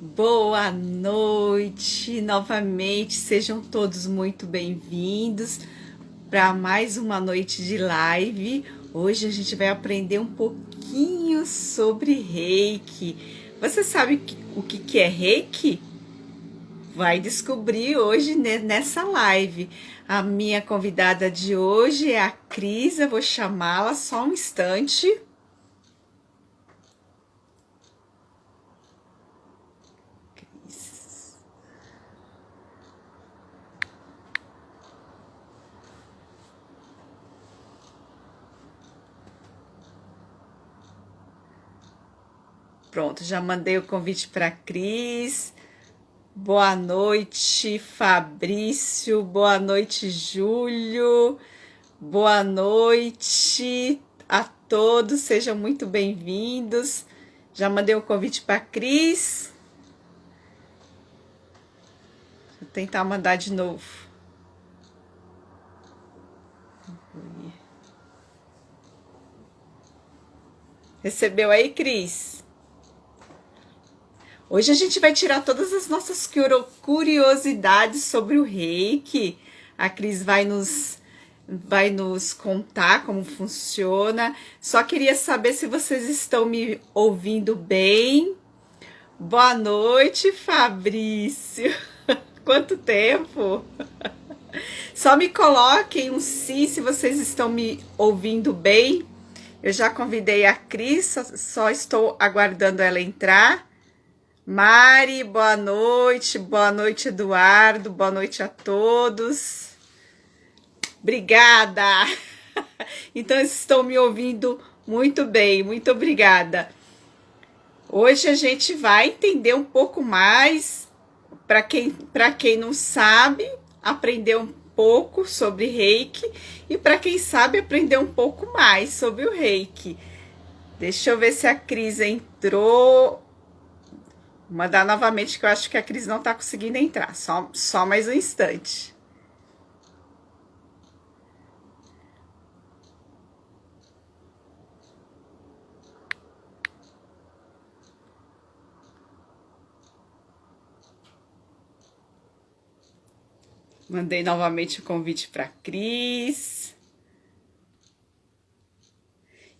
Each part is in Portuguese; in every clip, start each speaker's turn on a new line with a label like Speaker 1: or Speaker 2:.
Speaker 1: Boa noite, novamente, sejam todos muito bem-vindos para mais uma noite de live. Hoje a gente vai aprender um pouquinho sobre Reiki. Você sabe o que é Reiki? Vai descobrir hoje nessa live. A minha convidada de hoje é a Cris, eu vou chamá-la só um instante. Pronto, já mandei o convite para a Cris. Boa noite, Fabrício. Boa noite, Júlio. Boa noite a todos. Sejam muito bem-vindos. Já mandei o convite para a Cris. Vou tentar mandar de novo. Recebeu aí, Cris? Hoje a gente vai tirar todas as nossas curiosidades sobre o Reiki. A Cris vai nos contar como funciona. Só queria saber se vocês estão me ouvindo bem. Boa noite, Fabrício. Quanto tempo? Só me coloquem um sim se vocês estão me ouvindo bem. Eu já convidei a Cris, só estou aguardando ela entrar. Mari, boa noite. Boa noite, Eduardo. Boa noite a todos. Obrigada. Então, vocês estão me ouvindo muito bem. Muito obrigada. Hoje a gente vai entender um pouco mais, para quem não sabe, aprender um pouco sobre Reiki e para quem sabe aprender um pouco mais sobre o Reiki. Deixa eu ver se a Cris entrou. Vou mandar novamente que eu acho que a Cris não está conseguindo entrar. Só mais um instante. Mandei novamente o convite para a Cris.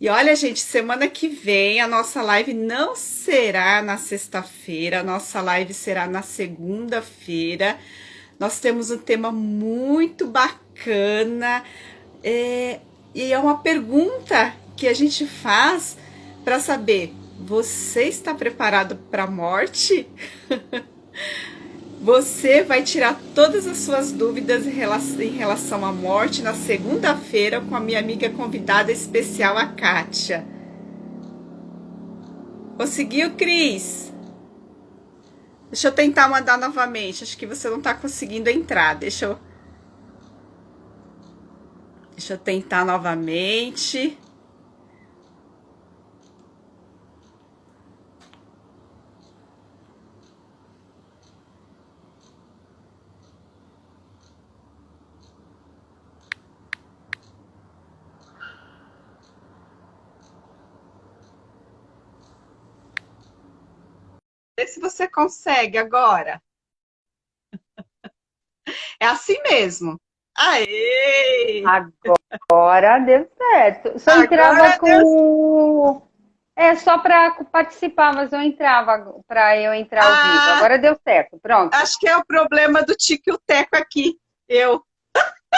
Speaker 1: E olha, gente, semana que vem a nossa live não será na sexta-feira, a nossa live será na segunda-feira. Nós temos um tema muito bacana, e é uma pergunta que a gente faz para saber: você está preparado para a morte? Você vai tirar todas as suas dúvidas em relação à morte na segunda-feira com a minha amiga convidada especial, a Kátia. Conseguiu, Cris? Deixa eu tentar mandar novamente. Acho que você não está conseguindo entrar. Deixa eu tentar novamente. Vê se você consegue agora. É assim mesmo. Aê!
Speaker 2: Agora deu certo. Só entrava
Speaker 1: Agora deu.
Speaker 2: com. É só para participar, mas eu entrava para eu entrar ao vivo.
Speaker 1: Ah,
Speaker 2: Agora deu certo, pronto.
Speaker 1: acho que é o problema do Tico e o Teco aqui. Eu.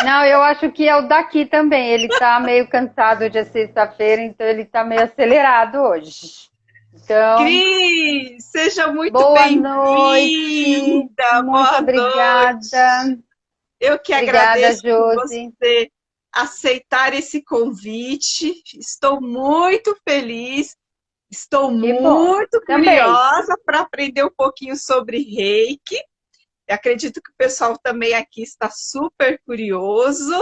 Speaker 2: Não, eu acho que é o daqui também. Ele tá meio cansado de sexta-feira, então ele tá meio acelerado hoje. Então,
Speaker 1: Cris, seja muito
Speaker 2: boa noite.
Speaker 1: bem-vinda.
Speaker 2: Muito
Speaker 1: Boa noite.
Speaker 2: obrigada.
Speaker 1: Eu que
Speaker 2: Obrigada,
Speaker 1: agradeço por
Speaker 2: Josi.
Speaker 1: você aceitar esse convite. Estou muito feliz. Estou
Speaker 2: Que bom.
Speaker 1: muito
Speaker 2: Também.
Speaker 1: curiosa para aprender um pouquinho sobre Reiki. Eu acredito que o pessoal também aqui está super curioso.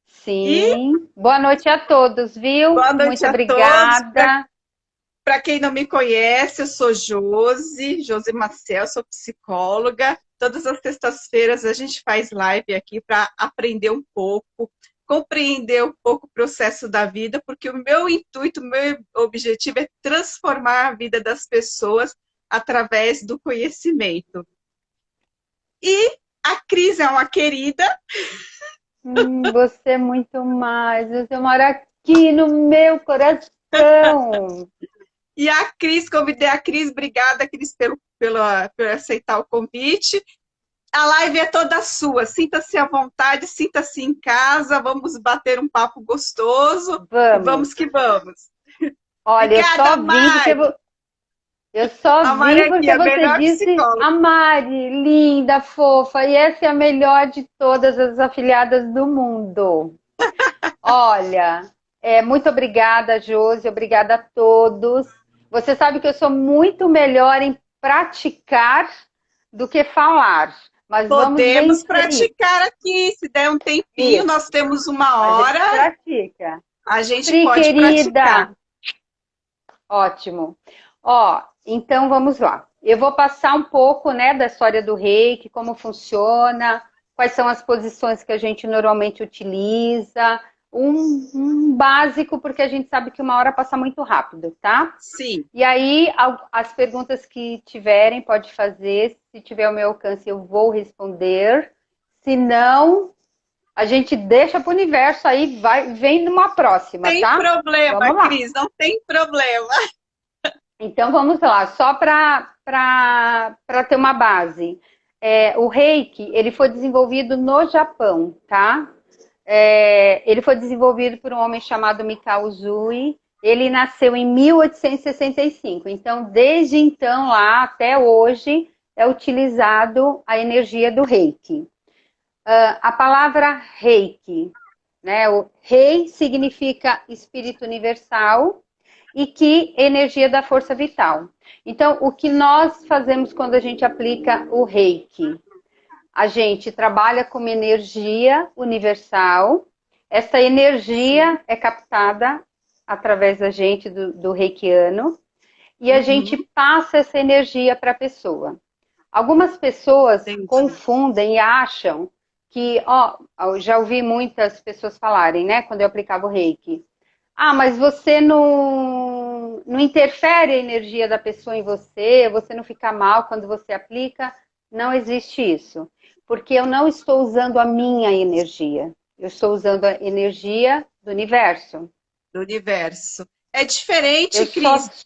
Speaker 1: E
Speaker 2: Sim. Boa noite a todos, viu?
Speaker 1: boa noite
Speaker 2: Muito
Speaker 1: a todos.
Speaker 2: obrigada.
Speaker 1: Para quem não me conhece, eu sou Josi Maciel, sou psicóloga. Todas as sextas-feiras a gente faz live aqui para aprender um pouco, compreender um pouco o processo da vida, porque o meu intuito, o meu objetivo é transformar a vida das pessoas através do conhecimento. E a Cris é uma querida.
Speaker 2: Você é muito mais. Você mora aqui no meu coração.
Speaker 1: E a Cris, convidei a Cris, obrigada, Cris, por aceitar o convite. A live é toda sua, sinta-se à vontade, sinta-se em casa, vamos bater um papo gostoso.
Speaker 2: Vamos.
Speaker 1: Vamos que vamos.
Speaker 2: Olha,
Speaker 1: Obrigada, Mari.
Speaker 2: Eu só vim porque você disse
Speaker 1: psicóloga.
Speaker 2: a Mari, linda, fofa, e essa é a melhor de todas as afiliadas do mundo. Olha, muito obrigada, Josi, obrigada a todos. Você sabe que eu sou muito melhor em praticar do que falar. Mas
Speaker 1: podemos praticar aqui, se der um tempinho, isso. Nós temos uma hora.
Speaker 2: A gente pratica.
Speaker 1: A gente pode querida. Praticar.
Speaker 2: Ótimo. Então vamos lá. Eu vou passar um pouco, né, da história do reiki, como funciona, quais são as posições que a gente normalmente utiliza, um básico, porque a gente sabe que uma hora passa muito rápido, tá?
Speaker 1: Sim.
Speaker 2: E aí, as perguntas que tiverem, pode fazer. Se tiver ao meu alcance, eu vou responder. Se não, a gente deixa para o universo aí, vem numa próxima, tá?
Speaker 1: Não tem problema, Cris, não tem problema.
Speaker 2: Então, vamos lá. Só para ter uma base. O Reiki, ele foi desenvolvido no Japão, tá? Ele foi desenvolvido por um homem chamado Mikao Usui. Ele nasceu em 1865. Então, desde então lá até hoje, é utilizado a energia do Reiki. A palavra Reiki, né? O Rei significa espírito universal e Ki, energia da força vital. Então, o que nós fazemos quando a gente aplica o Reiki? A gente trabalha com uma energia universal. Essa energia é captada através da gente, do reikiano, e a gente passa essa energia para a pessoa. Algumas pessoas confundem e acham que, eu já ouvi muitas pessoas falarem, né, quando eu aplicava o reiki, mas você não interfere a energia da pessoa em você não fica mal quando você aplica. Não existe isso, porque eu não estou usando a minha energia, eu estou usando a energia do universo.
Speaker 1: Do universo. É diferente, Cris.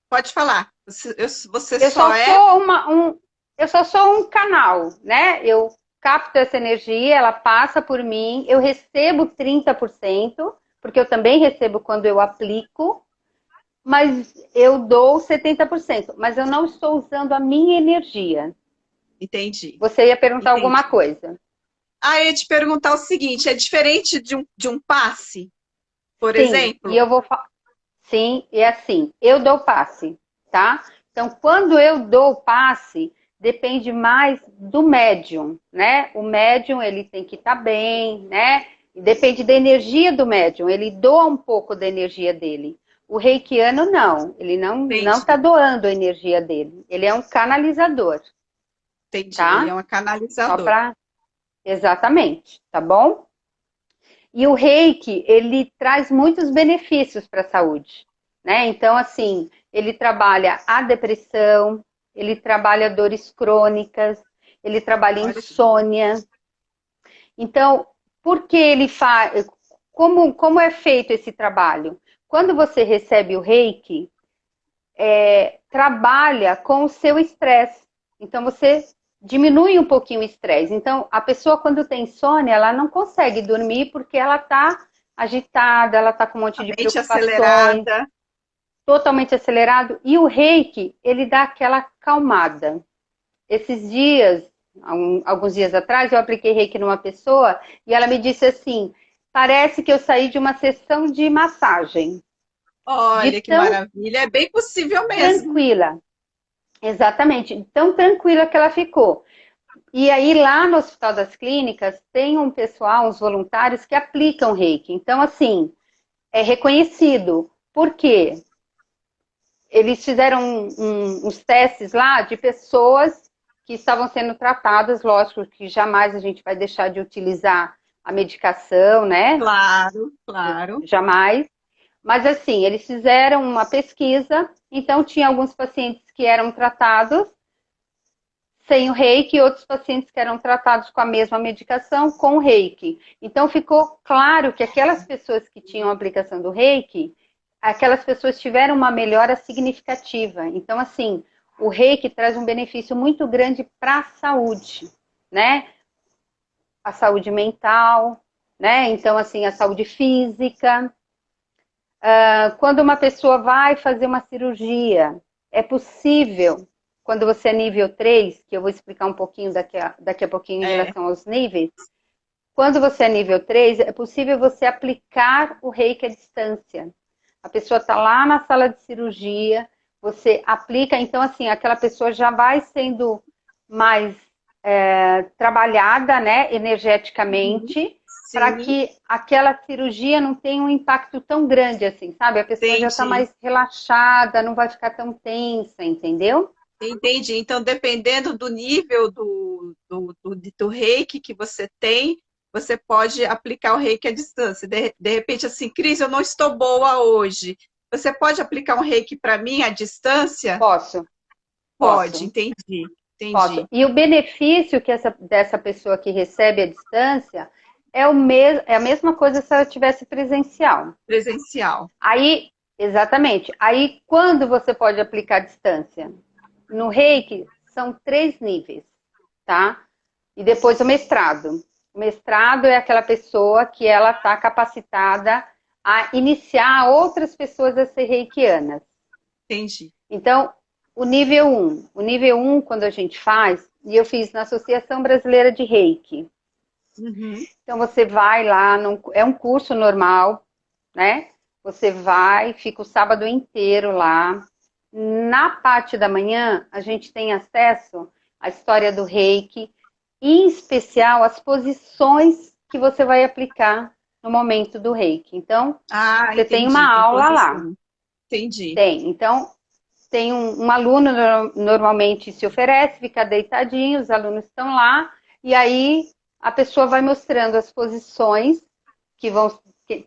Speaker 1: Pode falar.
Speaker 2: Eu só sou um canal, né? Eu capto essa energia, ela passa por mim, eu recebo 30%, porque eu também recebo quando eu aplico, mas eu dou 70%, mas eu não estou usando a minha energia.
Speaker 1: Entendi.
Speaker 2: Você ia perguntar alguma coisa.
Speaker 1: Eu ia te perguntar o seguinte, é diferente de um passe, por exemplo?
Speaker 2: E eu vou falar. Sim, e assim, eu dou passe, tá? Então, quando eu dou passe, depende mais do médium, né? O médium, ele tem que estar bem, né? Depende da energia do médium, ele doa um pouco da energia dele. O reikiano, não. Ele não está doando a energia dele. Ele é um canalizador.
Speaker 1: Entendi,
Speaker 2: tá?
Speaker 1: Ele é um canalizador.
Speaker 2: Exatamente, tá bom? E o reiki, ele traz muitos benefícios para a saúde, né? Então, assim, ele trabalha a depressão, ele trabalha dores crônicas, ele trabalha insônia. Então, por que ele faz... Como é feito esse trabalho? Quando você recebe o reiki, trabalha com o seu estresse. Então, você diminui um pouquinho o estresse. Então, a pessoa, quando tem insônia, ela não consegue dormir porque ela está agitada, ela está com um monte de preocupações. Acelerada. Totalmente acelerado. E o reiki, ele dá aquela acalmada. Esses dias, alguns dias atrás, eu apliquei reiki numa pessoa e ela me disse assim, parece que eu saí de uma sessão de massagem.
Speaker 1: Olha, que maravilha. É bem possível mesmo.
Speaker 2: Tranquila. Exatamente. Tão tranquila que ela ficou. E aí, lá no Hospital das Clínicas, tem um pessoal, uns voluntários que aplicam reiki. Então, assim, é reconhecido. Por quê? Eles fizeram uns testes lá de pessoas que estavam sendo tratadas. Lógico que jamais a gente vai deixar de utilizar a medicação, né?
Speaker 1: Claro, claro.
Speaker 2: Jamais. Mas assim, eles fizeram uma pesquisa, então tinha alguns pacientes que eram tratados sem o reiki e outros pacientes que eram tratados com a mesma medicação com o reiki. Então ficou claro que aquelas pessoas que tinham a aplicação do reiki, aquelas pessoas tiveram uma melhora significativa. Então, assim, o reiki traz um benefício muito grande para a saúde, né? A saúde mental, né? Então, assim, a saúde física. Quando uma pessoa vai fazer uma cirurgia, é possível, quando você é nível 3, que eu vou explicar um pouquinho daqui a pouquinho em relação aos níveis, quando você é nível 3, é possível você aplicar o reiki à distância. A pessoa está lá na sala de cirurgia, você aplica, então assim, aquela pessoa já vai sendo mais trabalhada, né, energeticamente, para que aquela cirurgia não tenha um impacto tão grande assim, sabe? A pessoa já está mais relaxada, não vai ficar tão tensa, entendeu?
Speaker 1: Entendi. Então, dependendo do nível do reiki que você tem, você pode aplicar o reiki à distância. De repente, assim, Cris, eu não estou boa hoje. Você pode aplicar um reiki para mim à distância?
Speaker 2: Posso.
Speaker 1: Pode, entendi.
Speaker 2: Posso. E o benefício que dessa pessoa que recebe à distância é a mesma coisa se ela tivesse presencial.
Speaker 1: Presencial.
Speaker 2: Aí, exatamente. Aí, quando você pode aplicar à distância? No reiki, são 3 níveis, tá? E depois o mestrado. O mestrado é aquela pessoa que ela está capacitada a iniciar outras pessoas a ser reikianas.
Speaker 1: Entendi.
Speaker 2: Então, o nível 1. O nível 1, quando a gente faz, e eu fiz na Associação Brasileira de Reiki. Então, você vai lá, é um curso normal, né? Você vai, fica o sábado inteiro lá. Na parte da manhã, a gente tem acesso à história do reiki, em especial as posições que você vai aplicar no momento do reiki. Então, você tem uma aula lá.
Speaker 1: Entendi.
Speaker 2: Tem. Então, tem um aluno, normalmente se oferece, fica deitadinho, os alunos estão lá, e aí a pessoa vai mostrando as posições que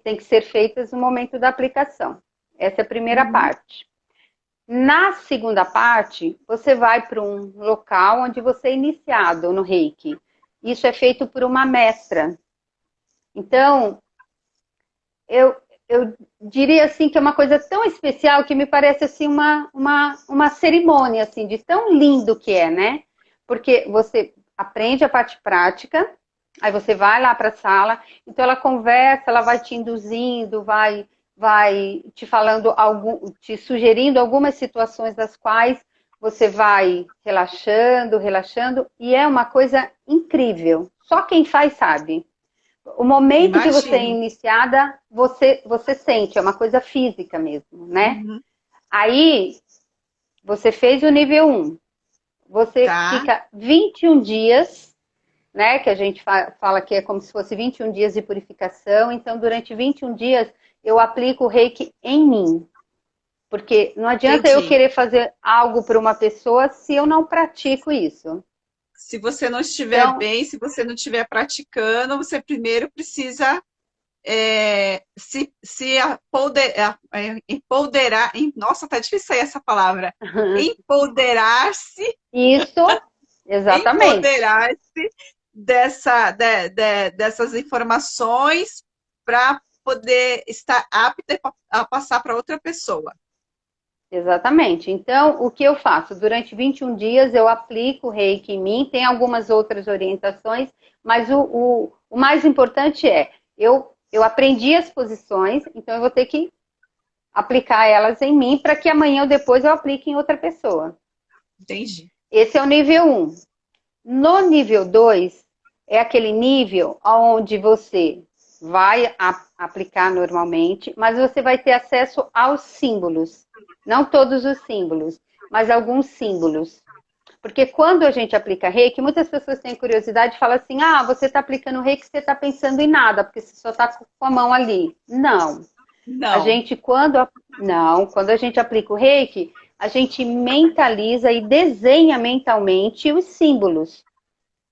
Speaker 2: tem que ser feitas no momento da aplicação. Essa é a primeira parte. Na segunda parte, você vai para um local onde você é iniciado no reiki. Isso é feito por uma mestra. Então, eu diria assim que é uma coisa tão especial que me parece assim uma cerimônia, assim, de tão lindo que é, né? Porque você aprende a parte prática, aí você vai lá para a sala, então ela conversa, ela vai te induzindo, vai te falando te sugerindo algumas situações das quais você vai relaxando, e é uma coisa incrível. Só quem faz sabe. O momento que você é iniciada, você sente, é uma coisa física mesmo, né? Aí, você fez o nível 1. Você fica 21 dias, né? Que a gente fala que é como se fosse 21 dias de purificação. Então, durante 21 dias, eu aplico o reiki em mim. Porque não adianta eu querer fazer algo para uma pessoa se eu não pratico isso.
Speaker 1: Se você não estiver bem, se você não estiver praticando, você primeiro precisa se empoderar. Nossa, tá difícil sair essa palavra. Empoderar-se.
Speaker 2: Isso, exatamente.
Speaker 1: Empoderar-se dessas informações para poder estar apta a passar para outra pessoa.
Speaker 2: Exatamente. Então, o que eu faço? Durante 21 dias eu aplico o reiki em mim, tem algumas outras orientações, mas o mais importante é, eu aprendi as posições, então eu vou ter que aplicar elas em mim para que amanhã ou depois eu aplique em outra pessoa.
Speaker 1: Entendi.
Speaker 2: Esse é o nível 1. No nível 2, é aquele nível onde você vai aplicar normalmente, mas você vai ter acesso aos símbolos. Não todos os símbolos, mas alguns símbolos. Porque quando a gente aplica reiki, muitas pessoas têm curiosidade e falam assim, você está aplicando reiki, você está pensando em nada, porque você só está com a mão ali. Não. Quando a gente aplica o reiki, a gente mentaliza e desenha mentalmente os símbolos,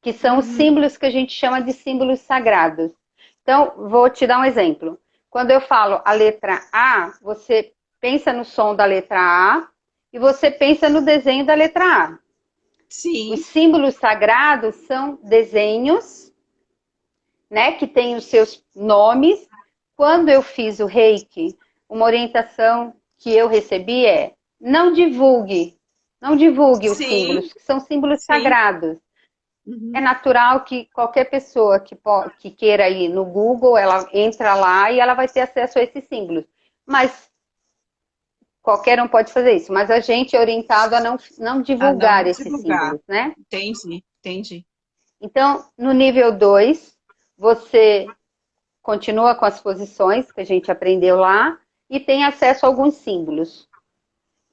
Speaker 2: que são os símbolos que a gente chama de símbolos sagrados. Então, vou te dar um exemplo. quando eu falo a letra A, você pensa no som da letra A e você pensa no desenho da letra A. Os
Speaker 1: Sim,
Speaker 2: símbolos sagrados são desenhos, né, que têm os seus nomes. Quando eu fiz o Reiki, uma orientação que eu recebi é: não divulgue os
Speaker 1: sim,
Speaker 2: símbolos, que são símbolos
Speaker 1: sim.
Speaker 2: sagrados. É
Speaker 1: Uhum.
Speaker 2: natural que qualquer pessoa que queira ir no Google, ela entra lá e ela vai ter acesso a esses símbolos. Mas qualquer um pode fazer isso. Mas a gente é orientado a não
Speaker 1: A não
Speaker 2: divulgar esses
Speaker 1: divulgar.
Speaker 2: símbolos, né?
Speaker 1: Entendi, entendi.
Speaker 2: Então, no nível 2, você continua com as posições que a gente aprendeu lá e tem acesso a alguns símbolos.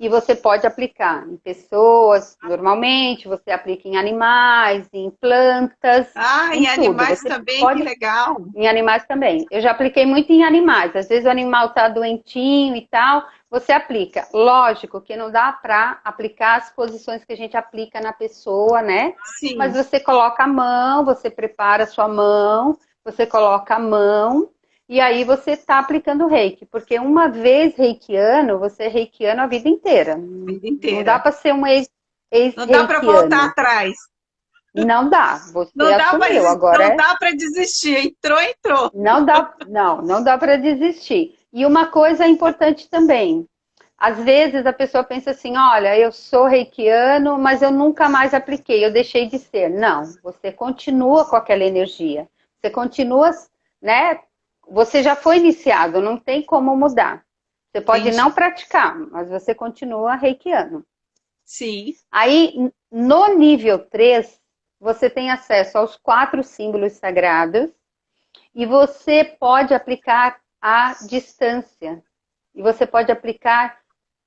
Speaker 2: E você pode aplicar em pessoas, normalmente, você aplica em animais, em plantas,
Speaker 1: Ah,
Speaker 2: em
Speaker 1: em
Speaker 2: tudo.
Speaker 1: animais
Speaker 2: Você
Speaker 1: também, que
Speaker 2: pode
Speaker 1: legal.
Speaker 2: em animais também. Eu já apliquei muito em animais. Às vezes o animal está doentinho e tal, você aplica. Lógico que não dá para aplicar as posições que a gente aplica na pessoa, né? Mas
Speaker 1: Sim,
Speaker 2: você coloca a mão, você prepara a sua mão, você coloca a mão e aí você está aplicando o reiki. Porque uma vez reikiano, você é reikiano a vida inteira.
Speaker 1: vida
Speaker 2: Não dá
Speaker 1: inteira.
Speaker 2: para ser um
Speaker 1: Não dá para voltar
Speaker 2: ex-reikiano.
Speaker 1: atrás.
Speaker 2: Não dá. Você
Speaker 1: Não dá para
Speaker 2: assumiu. Agora
Speaker 1: não
Speaker 2: é
Speaker 1: dá para desistir. Entrou, entrou.
Speaker 2: não dá para desistir. E uma coisa importante também, às vezes a pessoa pensa assim, olha, eu sou reikiano, mas eu nunca mais apliquei, eu deixei de ser. Não, você continua com aquela energia. Você continua, né? Você já foi iniciado, não tem como mudar. Você pode não
Speaker 1: Entendi.
Speaker 2: praticar, mas você continua reikiano.
Speaker 1: Sim,
Speaker 2: Aí, no nível 3, você tem acesso aos 4 símbolos sagrados, e você pode aplicar à distância. E você pode aplicar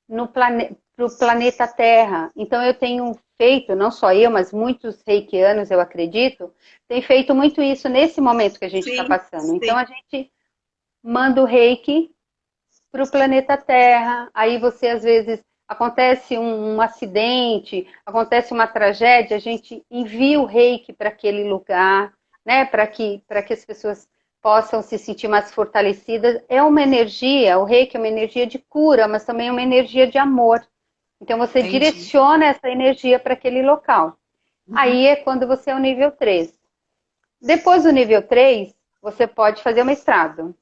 Speaker 2: no para o planeta Terra. Então, eu tenho feito, não só eu, mas muitos reikianos, eu acredito, tem feito muito isso nesse momento que a gente está
Speaker 1: sim,
Speaker 2: passando. Então,
Speaker 1: sim.
Speaker 2: a gente manda o reiki para o planeta Terra. Aí você, às vezes, acontece um acidente, acontece uma tragédia, a gente envia o reiki para aquele lugar, né? Para que as pessoas possam se sentir mais fortalecidas. É uma energia, o reiki é uma energia de cura, mas também é uma energia de amor. Então você
Speaker 1: Entendi.
Speaker 2: direciona essa energia para aquele local.
Speaker 1: Uhum.
Speaker 2: Aí é quando você é o nível 3. Depois do nível 3, você pode fazer o mestrado.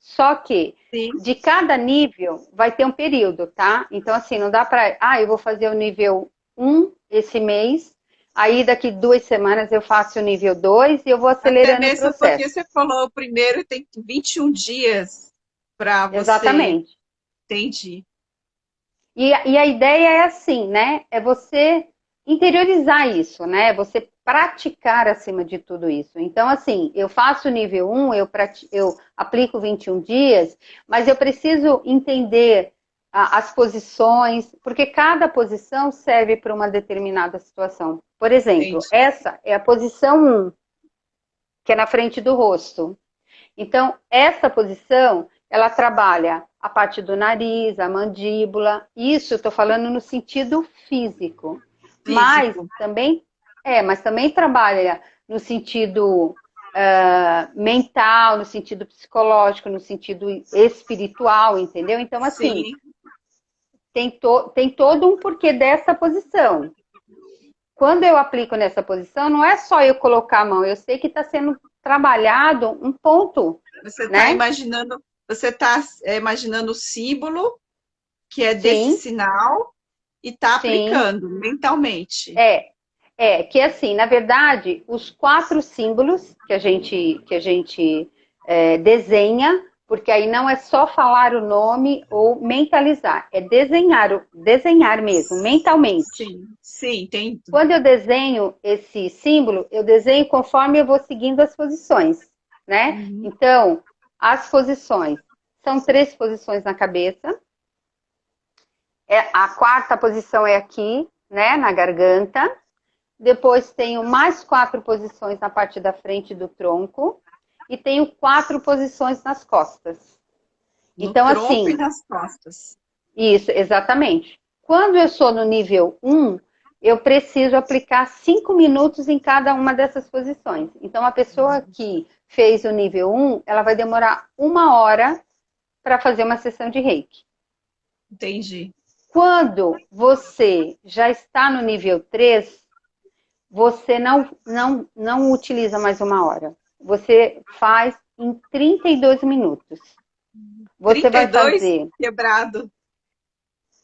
Speaker 2: Só que
Speaker 1: Sim.
Speaker 2: de cada nível vai ter um período, tá? Então, assim, não dá para. Ah, eu vou fazer o nível 1 esse mês, aí daqui 2 semanas eu faço o nível 2 e eu vou
Speaker 1: Até
Speaker 2: acelerando o
Speaker 1: mesmo porque
Speaker 2: processo.
Speaker 1: você falou o primeiro tem 21 dias para você.
Speaker 2: Exatamente.
Speaker 1: Entendi.
Speaker 2: E a ideia é assim, né? É você interiorizar isso, né? Você praticar acima de tudo isso. Então, assim, eu faço o nível 1, eu aplico 21 dias, mas eu preciso entender as posições, porque cada posição serve para uma determinada situação. Por exemplo,
Speaker 1: Entendi.
Speaker 2: essa é a posição 1, que é na frente do rosto. Então, essa posição, ela trabalha a parte do nariz, a mandíbula. Isso eu estou falando no sentido físico. Mas
Speaker 1: Físico.
Speaker 2: também mas também trabalha no sentido mental, no sentido psicológico, no sentido espiritual, entendeu? Então, assim,
Speaker 1: Sim.
Speaker 2: tem todo um porquê dessa posição. Quando eu aplico nessa posição, não é só eu colocar a mão, eu sei que está sendo trabalhado um ponto, né?
Speaker 1: Você está imaginando o símbolo que é desse
Speaker 2: Sim,
Speaker 1: sinal e está
Speaker 2: sim.
Speaker 1: aplicando mentalmente.
Speaker 2: É, que assim, na verdade, os 4 símbolos que a gente desenha, porque aí não é só falar o nome ou mentalizar, é desenhar mesmo, mentalmente.
Speaker 1: Sim, sim, entendo.
Speaker 2: Quando eu desenho esse símbolo, eu desenho conforme eu vou seguindo as posições, né?
Speaker 1: Uhum.
Speaker 2: Então, as posições são 3 posições na cabeça. A quarta posição é aqui, né, na garganta. Depois tenho mais 4 posições na parte da frente do tronco. E tenho 4 posições nas costas.
Speaker 1: No
Speaker 2: Então,
Speaker 1: tronco e
Speaker 2: assim,
Speaker 1: nas costas.
Speaker 2: isso, exatamente. Quando eu sou no nível 1, eu preciso aplicar 5 minutos em cada uma dessas posições. Então, a pessoa que fez o nível 1, ela vai demorar 1 hora para fazer uma sessão de reiki.
Speaker 1: Entendi.
Speaker 2: Quando você já está no nível 3, você não utiliza mais 1 hora. Você faz em 32 minutos. Você vai
Speaker 1: 32
Speaker 2: fazer...
Speaker 1: quebrado.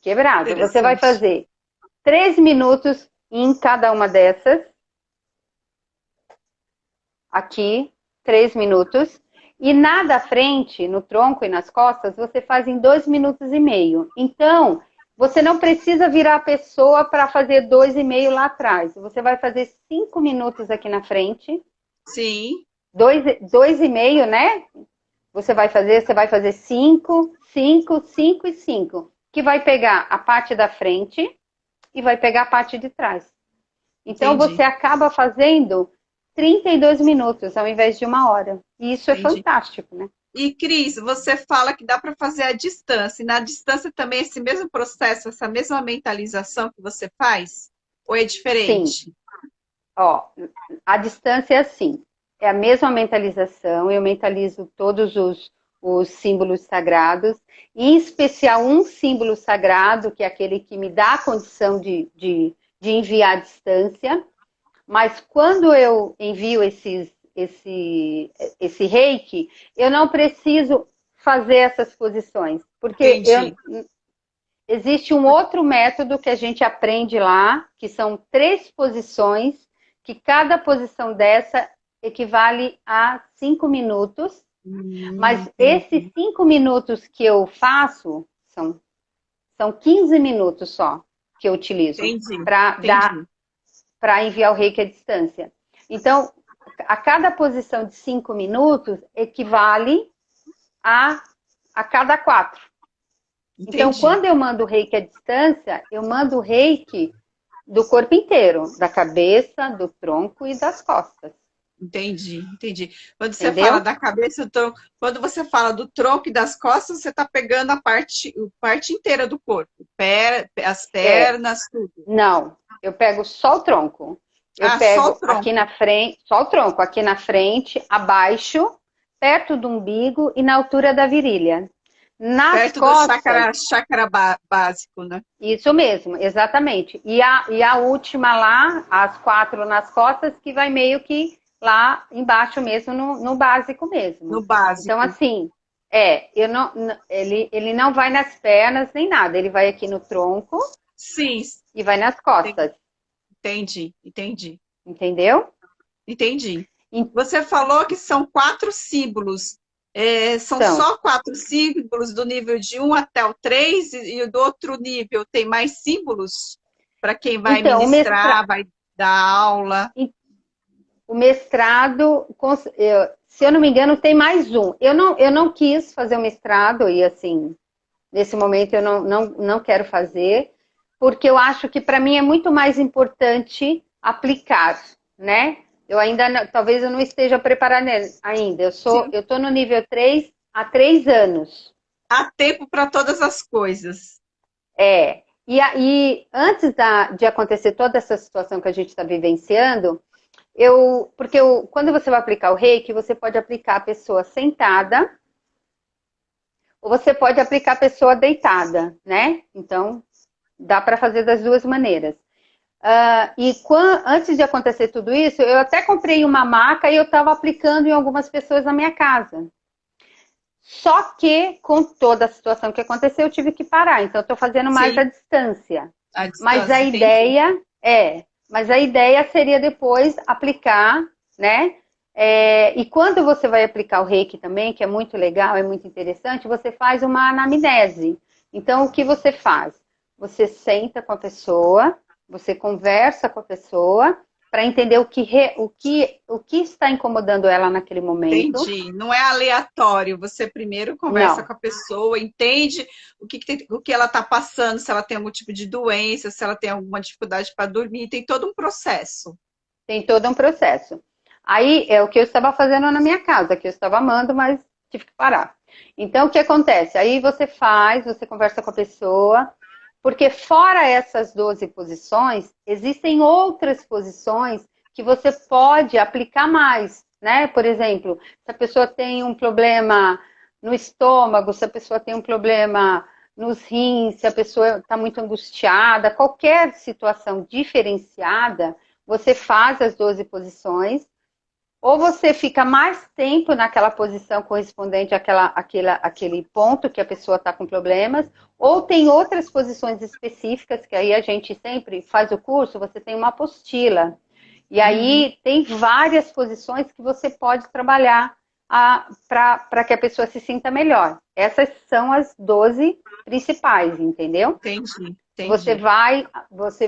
Speaker 2: Quebrado. Você vai fazer 3 minutos em cada uma dessas. Aqui, 3 minutos. E na da frente, no tronco e nas costas, você faz em 2 minutos e meio. Então, você não precisa virar a pessoa para fazer 2,5 lá atrás. Você vai fazer 5 minutos aqui na frente.
Speaker 1: Sim.
Speaker 2: 2,5, né? Você vai fazer 5, 5, 5 e 5. Que vai pegar a parte da frente e vai pegar a parte de trás. Então,
Speaker 1: Entendi.
Speaker 2: você acaba fazendo 32 minutos ao invés de 1 hora. E isso
Speaker 1: Entendi.
Speaker 2: é fantástico, né?
Speaker 1: E, Cris, você fala que dá para fazer à distância. E na distância também esse mesmo processo, essa mesma mentalização que você faz? Ou é diferente?
Speaker 2: Sim. Ó, a distância é assim. É a mesma mentalização. Eu mentalizo todos os símbolos sagrados. Em especial um símbolo sagrado, que é aquele que me dá a condição de enviar à distância. Mas quando eu envio esse reiki, eu não preciso fazer essas posições. Porque existe um outro método que a gente aprende lá, que são 3 posições, que cada posição dessa equivale a 5 minutos. Mas esses 5 minutos que eu faço, são 15 minutos só que eu utilizo para enviar o reiki à distância. Então, a cada posição de 5 minutos equivale a cada 4. Então, quando eu mando o reiki à distância, eu mando o reiki do corpo inteiro, da cabeça, do tronco e das costas.
Speaker 1: Entendi. Quando você fala da cabeça do tronco, quando você fala do tronco e das costas, você está pegando a parte inteira do corpo, as pernas, tudo.
Speaker 2: Não, eu pego só o tronco. Eu pego
Speaker 1: só o tronco.
Speaker 2: Aqui na frente, só o tronco, aqui na frente, abaixo, perto do umbigo e na altura da virilha. Nas
Speaker 1: perto
Speaker 2: costas,
Speaker 1: do chakra básico, né?
Speaker 2: Isso mesmo, exatamente. E a última lá, as 4 nas costas, que vai meio que lá embaixo mesmo, no básico mesmo.
Speaker 1: No básico.
Speaker 2: Então, assim, ele não vai nas pernas nem nada, ele vai aqui no tronco.
Speaker 1: Sim.
Speaker 2: E vai nas costas.
Speaker 1: Entendi.
Speaker 2: Entendeu?
Speaker 1: Entendi. Você falou que são 4 símbolos. São só 4 símbolos do nível de 1 até o 3 e do outro nível tem mais símbolos para quem vai ministrar, vai dar aula?
Speaker 2: O mestrado, se eu não me engano, tem mais um. Eu não quis fazer o mestrado e assim, nesse momento eu não quero fazer, porque eu acho que para mim é muito mais importante aplicar, né? Talvez eu não esteja preparada ainda. Eu estou no nível 3 há 3 anos.
Speaker 1: Há tempo para todas as coisas.
Speaker 2: E antes de acontecer toda essa situação que a gente está vivenciando, quando você vai aplicar o reiki, você pode aplicar a pessoa sentada, ou você pode aplicar a pessoa deitada, né? Então, dá para fazer das 2 maneiras. Antes de acontecer tudo isso, eu até comprei uma maca e eu estava aplicando em algumas pessoas na minha casa. Só que, com toda a situação que aconteceu, eu tive que parar. Então, eu estou fazendo mais à distância. Mas a ideia seria depois aplicar, né? E quando você vai aplicar o reiki também, que é muito legal, é muito interessante, você faz uma anamnese. Então, o que você faz? Você senta com a pessoa, você conversa com a pessoa para entender o que está incomodando ela naquele momento.
Speaker 1: Entendi. Não é aleatório. Você primeiro conversa com a pessoa, entende o que ela está passando, se ela tem algum tipo de doença, se ela tem alguma dificuldade para dormir. Tem todo um processo.
Speaker 2: Tem todo um processo. Aí é o que eu estava fazendo na minha casa, que eu estava amando, mas tive que parar. Então, o que acontece? Aí você conversa com a pessoa. Porque fora essas 12 posições, existem outras posições que você pode aplicar mais, né? Por exemplo, se a pessoa tem um problema no estômago, se a pessoa tem um problema nos rins, se a pessoa está muito angustiada, qualquer situação diferenciada, você faz as 12 posições, ou você fica mais tempo naquela posição correspondente àquele ponto que a pessoa está com problemas, ou tem outras posições específicas, que aí a gente sempre faz o curso, você tem uma apostila. E aí tem várias posições que você pode trabalhar para que a pessoa se sinta melhor. Essas são as 12 principais, entendeu?
Speaker 1: Entendi.
Speaker 2: Você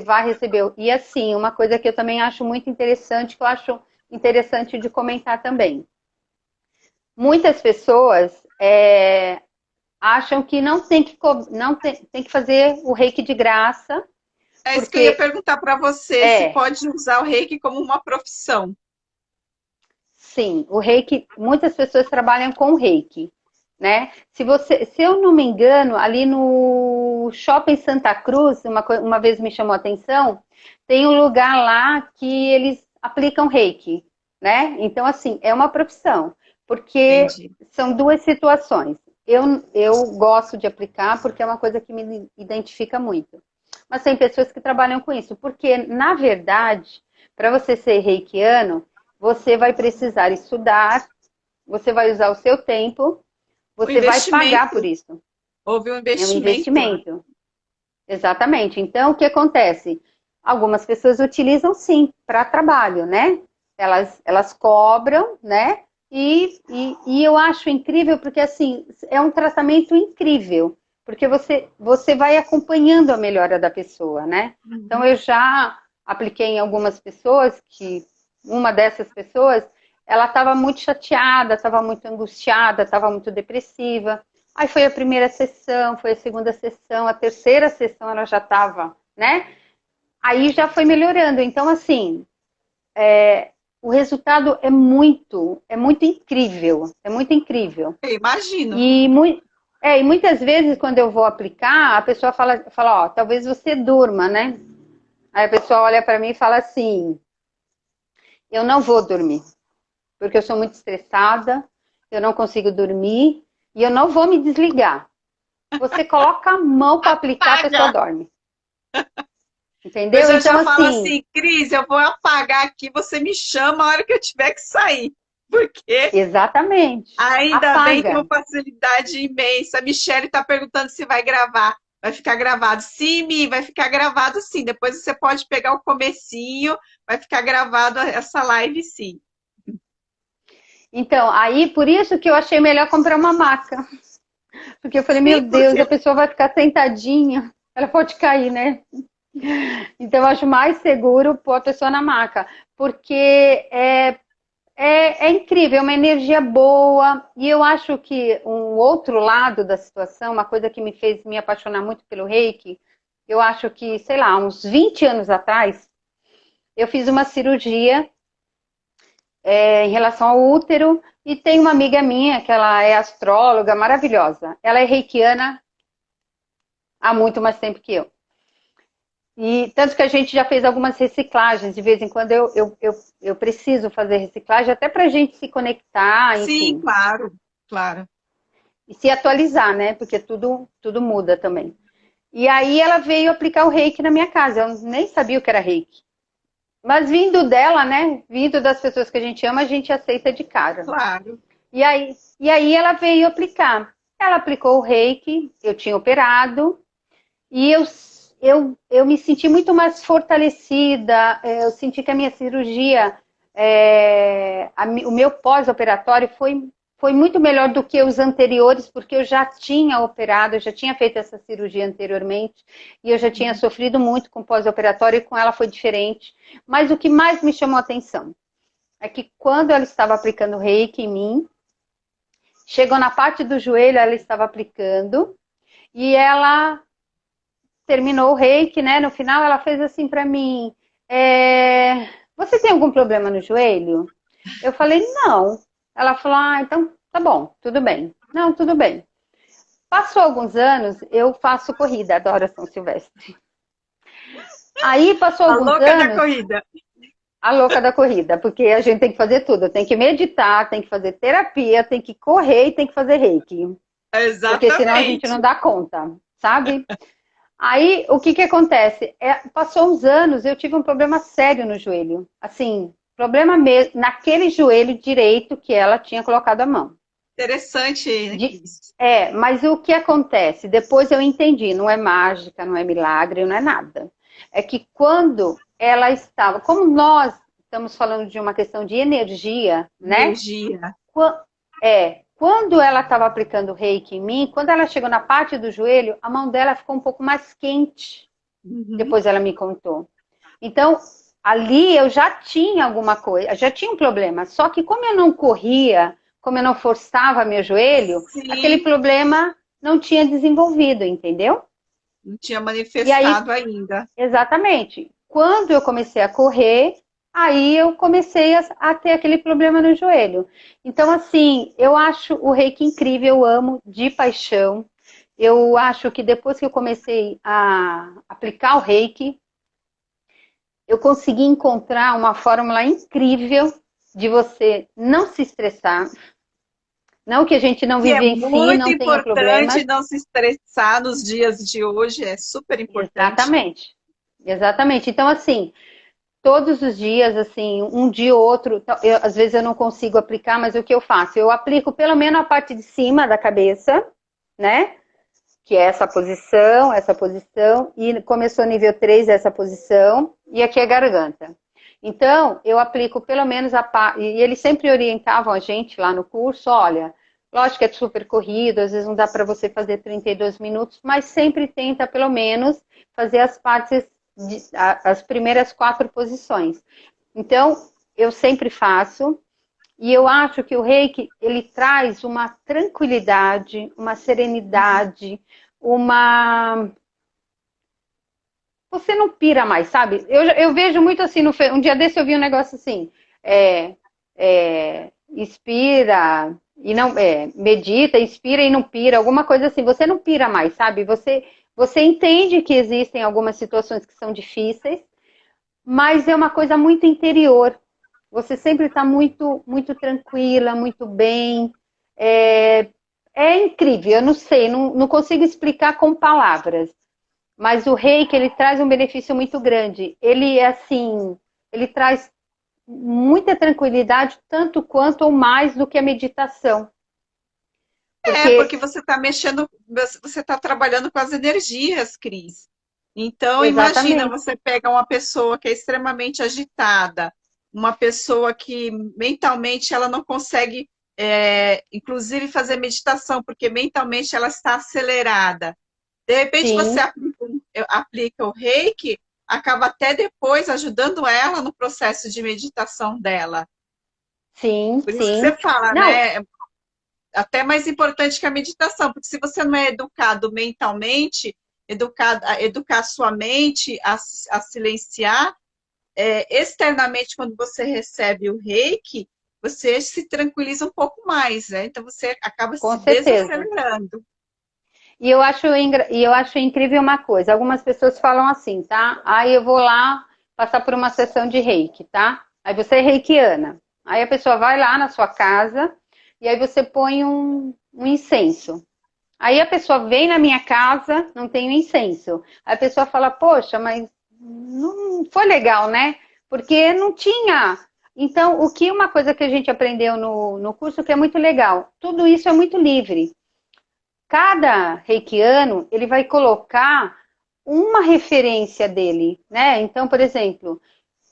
Speaker 2: vai receber. E assim, uma coisa que eu também acho muito interessante, que eu acho interessante de comentar também. Muitas pessoas acham que tem que fazer o reiki de graça.
Speaker 1: É isso que eu ia perguntar para você, se pode usar o reiki como uma profissão.
Speaker 2: Sim, o reiki, muitas pessoas trabalham com o reiki, né? Se eu não me engano, ali no Shopping Santa Cruz, uma vez me chamou a atenção, tem um lugar lá que eles aplicam reiki, né? Então, assim, é uma profissão, porque são duas situações. Eu gosto de aplicar porque é uma coisa que me identifica muito. Mas tem pessoas que trabalham com isso, porque, na verdade, para você ser reikiano, você vai precisar estudar, você vai usar o seu tempo, você vai pagar por isso.
Speaker 1: Houve um investimento.
Speaker 2: É um investimento. Exatamente. Então, o que acontece? Algumas pessoas utilizam, sim, para trabalho, né? Elas cobram, né? E eu acho incrível porque, assim, é um tratamento incrível. Porque você vai acompanhando a melhora da pessoa, né? Então, eu já apliquei em algumas pessoas que uma dessas pessoas, ela estava muito chateada, estava muito angustiada, estava muito depressiva. Aí foi a primeira sessão, foi a segunda sessão, a terceira sessão ela já estava, né? Aí já foi melhorando. Então, assim, o resultado é muito incrível. É muito incrível.
Speaker 1: Eu imagino.
Speaker 2: E muitas vezes, quando eu vou aplicar, a pessoa fala, ó, talvez você durma, né? Aí a pessoa olha para mim e fala assim, eu não vou dormir, porque eu sou muito estressada, eu não consigo dormir e eu não vou me desligar. Você coloca a mão para aplicar, a pessoa dorme. Entendeu?
Speaker 1: Mas eu
Speaker 2: então,
Speaker 1: já falo assim, Cris, eu vou apagar aqui, você me chama a hora que eu tiver que sair. Porque
Speaker 2: exatamente.
Speaker 1: ainda bem que uma facilidade imensa. A Michelle está perguntando se vai gravar. Vai ficar gravado? Sim, Mi, vai ficar gravado sim. Depois você pode pegar o comecinho, vai ficar gravado essa live sim.
Speaker 2: Então, aí por isso que eu achei melhor comprar uma maca. Porque eu falei, meu Deus, a pessoa vai ficar sentadinha, ela pode cair, né? Então eu acho mais seguro pôr a pessoa na maca. Porque é incrível, é uma energia boa. E eu acho que um outro lado da situação, uma coisa que me fez me apaixonar muito pelo reiki, eu acho que, sei lá, uns 20 anos atrás, eu fiz uma cirurgia em relação ao útero e tem uma amiga minha, que ela é astróloga, maravilhosa. Ela é reikiana há muito mais tempo que eu. E tanto que a gente já fez algumas reciclagens, de vez em quando eu preciso fazer reciclagem, até para a gente se conectar, enfim.
Speaker 1: Sim, claro, claro.
Speaker 2: E se atualizar, né? Porque tudo muda também. E aí ela veio aplicar o reiki na minha casa, eu nem sabia o que era reiki. Mas vindo dela, né? Vindo das pessoas que a gente ama, a gente aceita de cara.
Speaker 1: Claro.
Speaker 2: E aí ela veio aplicar. Ela aplicou o reiki, eu tinha operado, e eu me senti muito mais fortalecida, eu senti que a minha cirurgia, o meu pós-operatório foi muito melhor do que os anteriores, porque eu já tinha operado, eu já tinha feito essa cirurgia anteriormente, e eu já tinha sofrido muito com pós-operatório, e com ela foi diferente. Mas o que mais me chamou a atenção é que quando ela estava aplicando reiki em mim, chegou na parte do joelho, ela estava aplicando, e ela terminou o reiki, né? No final ela fez assim para mim, você tem algum problema no joelho? Eu falei, não. Ela falou, então tá bom, tudo bem. Não, tudo bem. Passou alguns anos, eu faço corrida, adoro São Silvestre. Aí passou
Speaker 1: A
Speaker 2: alguns
Speaker 1: louca da
Speaker 2: anos,
Speaker 1: corrida.
Speaker 2: a louca da corrida, porque a gente tem que fazer tudo. Tem que meditar, tem que fazer terapia, tem que correr e tem que fazer reiki. Porque senão a gente não
Speaker 1: Exatamente.
Speaker 2: dá conta, sabe? Aí, o que que acontece? Passou uns anos, eu tive um problema sério no joelho. Assim, problema mesmo, naquele joelho direito que ela tinha colocado a mão.
Speaker 1: Interessante, né,
Speaker 2: De-
Speaker 1: Cris?
Speaker 2: mas o que acontece? Depois eu entendi, não é mágica, não é milagre, não é nada. É que quando ela estava, como nós estamos falando de uma questão de energia, né?
Speaker 1: Energia.
Speaker 2: Qua- quando ela estava aplicando o reiki em mim, quando ela chegou na parte do joelho, a mão dela ficou um pouco mais quente.
Speaker 1: Uhum.
Speaker 2: Depois ela me contou. Então, ali eu já tinha alguma coisa, já tinha um problema. Só que como eu não corria, como eu não forçava meu joelho, aquele
Speaker 1: Sim,
Speaker 2: problema não tinha desenvolvido, entendeu?
Speaker 1: não tinha
Speaker 2: E aí,
Speaker 1: manifestado ainda.
Speaker 2: exatamente, quando eu comecei a correr, aí eu comecei a ter aquele problema no joelho. Então, assim, eu acho o reiki incrível, eu amo de paixão. Eu acho que depois que eu comecei a aplicar o reiki, eu consegui encontrar uma fórmula incrível de você não se estressar. Não que a gente não
Speaker 1: Que é
Speaker 2: vivencie,
Speaker 1: muito
Speaker 2: não tenha problemas.
Speaker 1: importante não se estressar nos dias de hoje, é super importante.
Speaker 2: Exatamente. Exatamente. Então, assim, todos os dias, assim, um dia ou outro, às vezes eu não consigo aplicar, mas o que eu faço? Eu aplico pelo menos a parte de cima da cabeça, né? Que é essa posição, e começou nível 3 essa posição, e aqui é garganta. Então, eu aplico pelo menos e eles sempre orientavam a gente lá no curso, olha, lógico que é super corrido, às vezes não dá para você fazer 32 minutos, mas sempre tenta pelo menos fazer as partes, as primeiras 4 posições. Então, eu sempre faço, e eu acho que o reiki, ele traz uma tranquilidade, uma serenidade, uma... Você não pira mais, sabe? Eu vejo muito assim, um dia desse eu vi um negócio assim, inspira e não... medita, inspira e não pira, alguma coisa assim. Você não pira mais, sabe? Você entende que existem algumas situações que são difíceis, mas é uma coisa muito interior. Você sempre está muito, muito tranquila, muito bem. É, é incrível, eu não sei, não consigo explicar com palavras. Mas o reiki, ele traz um benefício muito grande. Ele é assim, ele traz muita tranquilidade, tanto quanto ou mais do que a meditação.
Speaker 1: É,
Speaker 2: Porque,
Speaker 1: porque você está mexendo, você está trabalhando com as energias, Cris. Então, imagina,
Speaker 2: exatamente,
Speaker 1: você pega uma pessoa que é extremamente agitada, uma pessoa que mentalmente ela não consegue, inclusive, fazer meditação, porque mentalmente ela está acelerada. De repente, você
Speaker 2: sim,
Speaker 1: aplica o reiki, acaba até depois ajudando ela no processo de meditação dela.
Speaker 2: sim,
Speaker 1: Por isso que
Speaker 2: sim.
Speaker 1: você fala,
Speaker 2: Não,
Speaker 1: né? Até mais importante que a meditação, porque se você não é educado mentalmente, educar sua mente a silenciar, externamente, quando você recebe o reiki, você se tranquiliza um pouco mais, né? Então você acaba
Speaker 2: com
Speaker 1: se
Speaker 2: certeza.
Speaker 1: desacelerando.
Speaker 2: E eu acho incrível uma coisa. Algumas pessoas falam assim, tá? Aí eu vou lá passar por uma sessão de reiki, tá? Aí você é reikiana. Aí a pessoa vai lá na sua casa e aí você põe um incenso. Aí a pessoa vem na minha casa, não tem um incenso. Aí a pessoa fala, poxa, mas não foi legal, né? Porque não tinha. Então, uma coisa que a gente aprendeu no curso que é muito legal, tudo isso é muito livre. Cada reikiano, ele vai colocar uma referência dele, né? Então, por exemplo,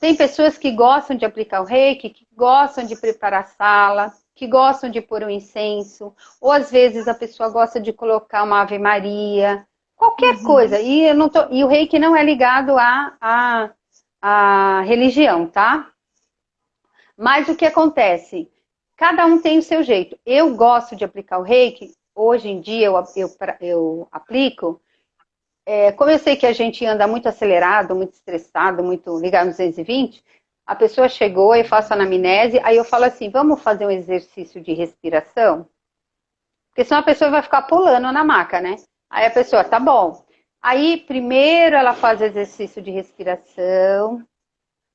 Speaker 2: tem pessoas que gostam de aplicar o reiki, que gostam de preparar a sala, que gostam de pôr um incenso, ou às vezes a pessoa gosta de colocar uma Ave Maria, qualquer
Speaker 1: Uhum.
Speaker 2: coisa. E o reiki não é ligado à religião, tá? Mas o que acontece? Cada um tem o seu jeito. Eu gosto de aplicar o reiki, hoje em dia eu aplico. Como eu sei que a gente anda muito acelerado, muito estressado, muito ligado no 220, a pessoa chegou, eu faço anamnese, aí eu falo assim, vamos fazer um exercício de respiração? Porque senão a pessoa vai ficar pulando na maca, né? Aí a pessoa, tá bom. Aí, primeiro ela faz exercício de respiração,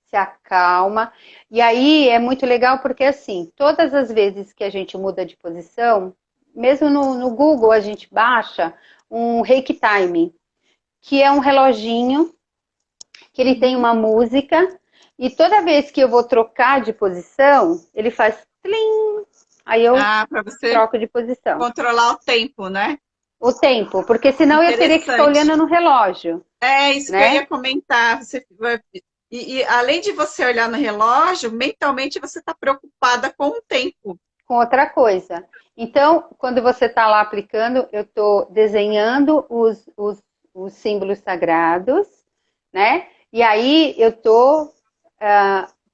Speaker 2: se acalma. E aí é muito legal porque, assim, todas as vezes que a gente muda de posição, mesmo no Google a gente baixa um Reiki Time, que é um reloginho, que ele tem
Speaker 1: Uhum.
Speaker 2: uma música, e toda vez que eu vou trocar de posição, ele faz tlim, aí eu
Speaker 1: Ah, para você
Speaker 2: troco de posição.
Speaker 1: controlar o tempo, né?
Speaker 2: O tempo, porque senão eu teria que ficar
Speaker 1: Interessante.
Speaker 2: olhando no relógio,
Speaker 1: É isso que eu
Speaker 2: né?
Speaker 1: ia comentar. E além de você olhar no relógio, mentalmente você está preocupada com o tempo.
Speaker 2: Com outra coisa. Então, quando você está lá aplicando, eu estou desenhando os símbolos sagrados, né? E aí eu estou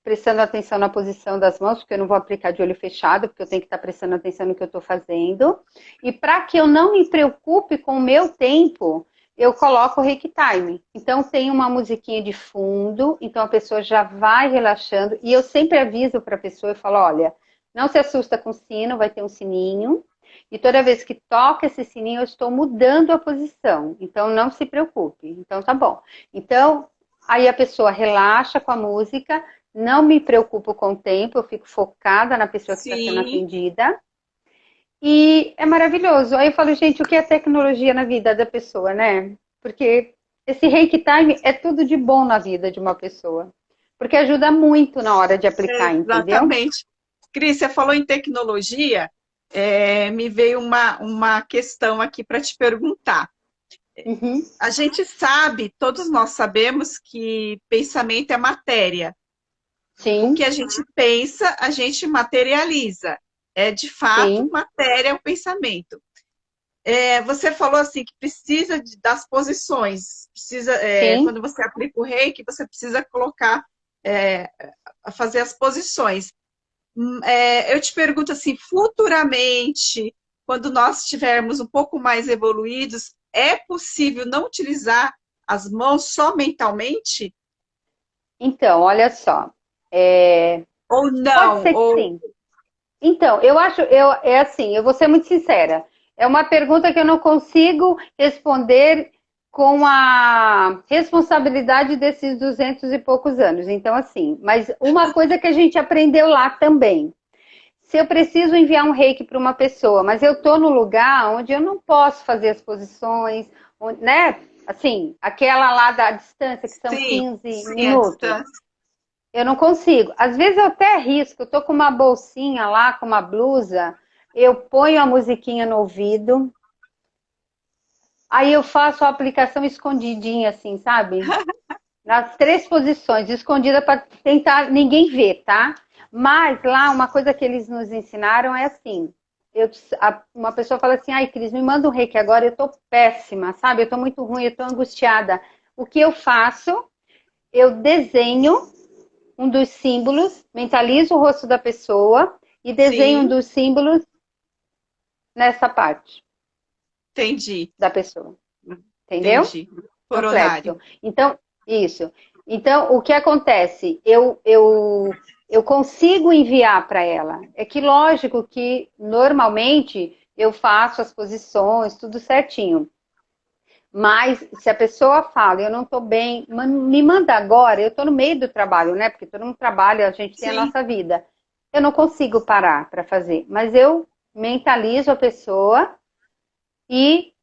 Speaker 2: prestando atenção na posição das mãos, porque eu não vou aplicar de olho fechado, porque eu tenho que estar prestando atenção no que eu estou fazendo. E para que eu não me preocupe com o meu tempo, eu coloco o Reiki Time. Então tem uma musiquinha de fundo, então a pessoa já vai relaxando. E eu sempre aviso para a pessoa, eu falo, olha, não se assusta com o sino, vai ter um sininho. E toda vez que toca esse sininho, eu estou mudando a posição. Então não se preocupe. Então tá bom. Então, aí a pessoa relaxa com a música, não me preocupo com o tempo, eu fico focada na pessoa que está sendo
Speaker 1: Sim,
Speaker 2: atendida. E é maravilhoso. Aí eu falo, gente, o que é tecnologia na vida da pessoa, né? Porque esse Reiki Time é tudo de bom na vida de uma pessoa. Porque ajuda muito na hora de aplicar, entendeu?
Speaker 1: exatamente. Cris, você falou em tecnologia, me veio uma questão aqui para te perguntar.
Speaker 2: Uhum.
Speaker 1: A gente sabe, todos nós sabemos que pensamento é matéria. O que
Speaker 2: Sim,
Speaker 1: a gente pensa, a gente materializa. É de fato
Speaker 2: sim,
Speaker 1: matéria o pensamento. Você falou assim que precisa das posições, precisa,
Speaker 2: sim.
Speaker 1: quando você aplica o reiki, você precisa colocar, é, fazer as posições. Eu te pergunto assim, futuramente, quando nós estivermos um pouco mais evoluídos, é possível não utilizar as mãos só mentalmente?
Speaker 2: Então, olha só. É,
Speaker 1: Ou
Speaker 2: pode
Speaker 1: não?
Speaker 2: ser que
Speaker 1: Ou
Speaker 2: sim. Então, eu acho, é assim, eu vou ser muito sincera. É uma pergunta que eu não consigo responder com a responsabilidade desses 200 e poucos anos. Então, assim, mas uma coisa que a gente aprendeu lá também. Se eu preciso enviar um reiki para uma pessoa, mas eu estou no lugar onde eu não posso fazer as posições, né? Assim, aquela lá da distância, que são
Speaker 1: sim,
Speaker 2: 15
Speaker 1: sim, a
Speaker 2: minutos.
Speaker 1: distância.
Speaker 2: Eu não consigo. Às vezes eu até arrisco, eu tô com uma bolsinha lá, com uma blusa, eu ponho a musiquinha no ouvido, aí eu faço a aplicação escondidinha, assim, sabe? Nas três posições, escondida para tentar ninguém ver, tá? Mas lá, uma coisa que eles nos ensinaram é assim: uma pessoa fala assim, ai, Cris, me manda um reiki agora, eu tô péssima, sabe? Eu tô muito ruim, eu tô angustiada. O que eu faço? Eu desenho um dos símbolos, mentalizo o rosto da pessoa e desenho um
Speaker 1: Sim,
Speaker 2: dos símbolos nessa parte
Speaker 1: entendi,
Speaker 2: da pessoa. Entendeu?
Speaker 1: entendi. Coronário.
Speaker 2: Complexo. Então, isso. Então, o que acontece? Eu consigo enviar para ela. É que, lógico, que normalmente eu faço as posições, tudo certinho. Mas se a pessoa fala, eu não estou bem, me manda agora, eu estou no meio do trabalho, né? Porque todo mundo trabalha, a gente tem a
Speaker 1: Sim,
Speaker 2: nossa vida. Eu não consigo parar para fazer, mas eu mentalizo a pessoa e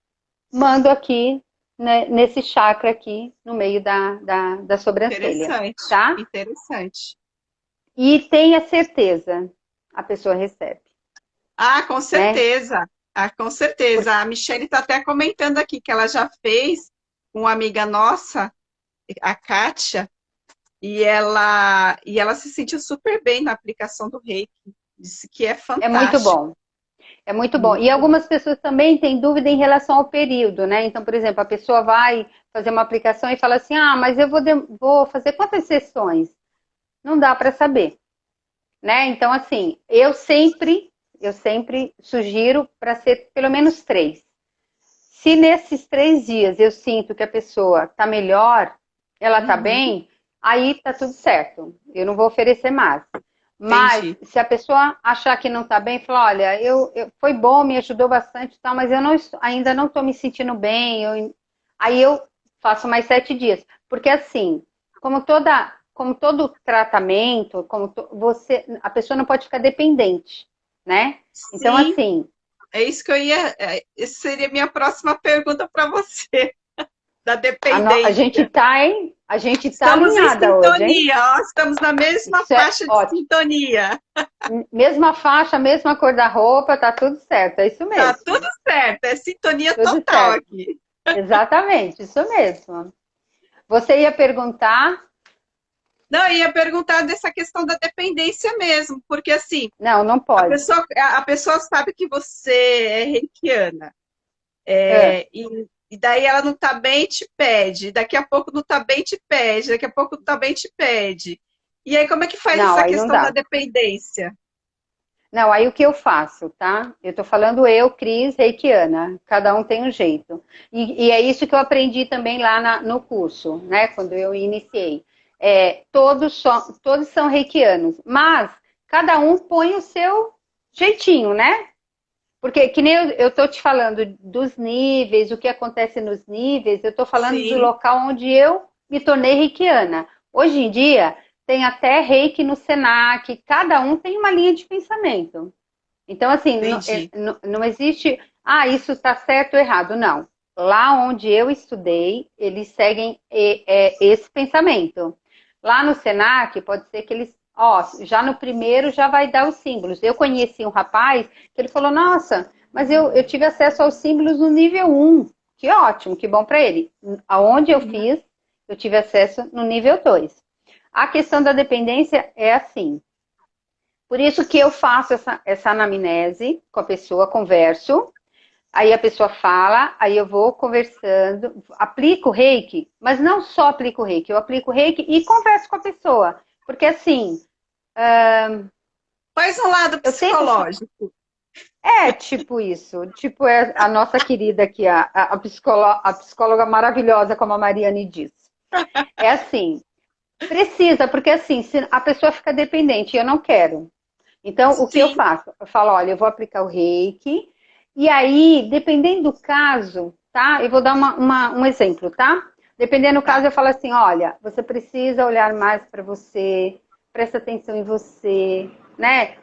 Speaker 2: mando aqui, né, nesse chakra aqui, no meio da sobrancelha,
Speaker 1: interessante,
Speaker 2: tá?
Speaker 1: interessante.
Speaker 2: E tenha certeza, a pessoa recebe,
Speaker 1: Ah, com
Speaker 2: né?
Speaker 1: certeza. Ah, com certeza.
Speaker 2: Porque
Speaker 1: A Michelle está até comentando aqui que ela já fez com uma amiga nossa, a Kátia, e ela se sentiu super bem na aplicação do Reiki. Disse que é
Speaker 2: é muito
Speaker 1: fantástico.
Speaker 2: bom. É muito bom. E
Speaker 1: Muito bom.
Speaker 2: algumas pessoas também têm dúvida em relação ao período, né? Então, por exemplo, a pessoa vai fazer uma aplicação e fala assim: ah, mas eu vou fazer quantas sessões? Não dá para saber, né? Então, assim, eu sempre sugiro para ser pelo menos 3. Se nesses 3 dias eu sinto que a pessoa está melhor, ela está
Speaker 1: Uhum.
Speaker 2: bem, aí tá tudo certo. Eu não vou oferecer mais. Mas
Speaker 1: entendi.
Speaker 2: se a pessoa achar que não está bem, fala, olha, foi bom, me ajudou bastante, e tal, mas eu não, ainda não estou me sentindo bem. Aí eu faço mais 7 dias. Porque assim, como todo tratamento, a pessoa não pode ficar dependente, né? Então,
Speaker 1: Sim,
Speaker 2: assim,
Speaker 1: é isso que eu ia. Essa seria a minha próxima pergunta para você, da
Speaker 2: a gente
Speaker 1: dependência.
Speaker 2: tá, hein? A gente tá
Speaker 1: Estamos em
Speaker 2: alinhada hoje, hein?
Speaker 1: sintonia, ó, estamos na mesma
Speaker 2: Isso é
Speaker 1: faixa de
Speaker 2: ótimo.
Speaker 1: sintonia.
Speaker 2: Mesma faixa, mesma cor da roupa, tá tudo certo, é isso
Speaker 1: Tá tudo
Speaker 2: mesmo.
Speaker 1: certo, é sintonia
Speaker 2: Tudo
Speaker 1: total
Speaker 2: certo.
Speaker 1: aqui.
Speaker 2: Exatamente, isso mesmo. Você ia perguntar?
Speaker 1: Não, eu ia perguntar dessa questão da dependência mesmo, porque assim,
Speaker 2: Não, não
Speaker 1: a
Speaker 2: pode.
Speaker 1: pessoa, a pessoa sabe que você é reikiana,
Speaker 2: É.
Speaker 1: e daí ela não tá bem, te pede, daqui a pouco não tá bem, te pede, daqui a pouco não tá bem, te pede. E aí, como é que faz
Speaker 2: Não,
Speaker 1: essa
Speaker 2: aí não
Speaker 1: questão da
Speaker 2: dá.
Speaker 1: dependência?
Speaker 2: Não, aí o que eu faço, tá? Eu tô falando eu, Cris, reikiana. Cada um tem um jeito. E é isso que eu aprendi também lá no curso, né? Quando eu iniciei. Todos são reikianos, mas cada um põe o seu jeitinho, né? Porque, que nem eu tô te falando dos níveis, o que acontece nos níveis, eu tô falando do
Speaker 1: Sim,
Speaker 2: local onde eu me tornei reikiana. Hoje em dia, tem até reiki no Senac, cada um tem uma linha de pensamento. Então, assim,
Speaker 1: entendi.
Speaker 2: não existe, isso está certo ou errado, não. Lá onde eu estudei, eles seguem esse pensamento. Lá no Senac, pode ser que eles, já no primeiro já vai dar os símbolos. Eu conheci um rapaz que ele falou, nossa, mas eu tive acesso aos símbolos no nível 1. Que ótimo, que bom para ele. Aonde eu fiz, eu tive acesso no nível 2. A questão da dependência é assim, por isso que eu faço essa anamnese com a pessoa, converso, aí a pessoa fala, aí eu vou conversando, aplico o reiki, mas não só aplico o reiki, eu aplico o reiki e converso com a pessoa. Porque assim,
Speaker 1: Faz um lado
Speaker 2: eu tento.
Speaker 1: psicológico.
Speaker 2: É tipo isso, tipo a nossa querida aqui, a psicóloga maravilhosa, como a Mariane diz. É assim, precisa, porque assim, se a pessoa fica dependente e eu não quero. Então, o que eu
Speaker 1: Sim,
Speaker 2: faço? Eu falo, olha, eu vou aplicar o reiki, e aí, dependendo do caso, tá? Eu vou dar um exemplo, tá? Dependendo do
Speaker 1: tá.
Speaker 2: caso, eu falo assim, olha, você precisa olhar mais para você, presta atenção em você, né?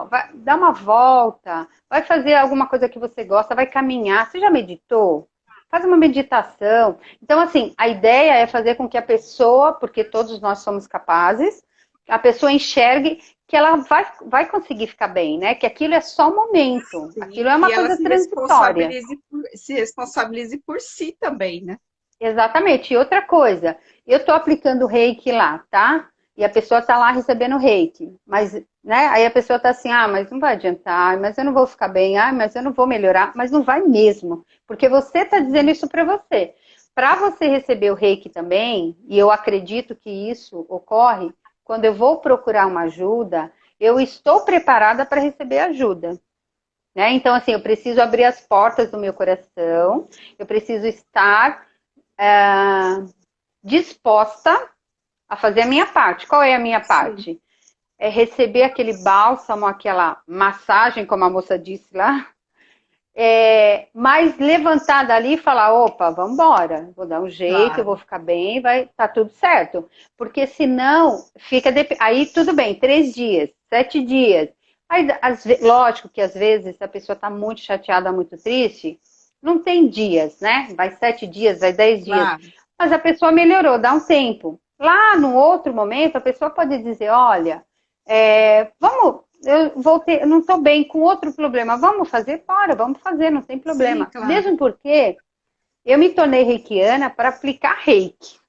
Speaker 2: Vai, dá uma volta, vai fazer alguma coisa que você gosta, vai caminhar. Você já meditou? Faz uma meditação. Então, assim, a ideia é fazer com que a pessoa, porque todos nós somos capazes, a pessoa enxergue que ela vai conseguir ficar bem, né? Que aquilo é só um momento,
Speaker 1: Sim.
Speaker 2: aquilo é
Speaker 1: E
Speaker 2: uma
Speaker 1: ela
Speaker 2: coisa transitória.
Speaker 1: se responsabilize por si também, né?
Speaker 2: Exatamente. E outra coisa, eu estou aplicando reiki lá, tá? E a pessoa está lá recebendo reiki, mas, né? Aí a pessoa está assim, mas não vai adiantar, mas eu não vou ficar bem, mas eu não vou melhorar, mas não vai mesmo, porque você está dizendo isso para você. Para você receber o reiki também, e eu acredito que isso ocorre, quando eu vou procurar uma ajuda, eu estou preparada para receber ajuda. Né? Então, assim, eu preciso abrir as portas do meu coração, eu preciso estar disposta a fazer a minha parte. Qual é a minha
Speaker 1: Sim.
Speaker 2: parte? É receber aquele bálsamo, aquela massagem, como a moça disse lá, mas levantar dali e falar, opa, vamos embora, vou dar um jeito, eu vou
Speaker 1: Claro.
Speaker 2: ficar bem, vai tá tudo certo. Porque senão, aí tudo bem, 3 dias, 7 dias. Aí, lógico que às vezes a pessoa está muito chateada, muito triste, não tem dias, né? Vai 7 dias, vai 10 dias.
Speaker 1: Claro.
Speaker 2: Mas a pessoa melhorou, dá um tempo. Lá no outro momento, a pessoa pode dizer, olha, vamos, eu não estou bem com outro problema. Vamos fazer? Bora, vamos fazer, não tem
Speaker 1: Sim,
Speaker 2: problema.
Speaker 1: claro.
Speaker 2: Mesmo porque eu me tornei reikiana para aplicar reiki.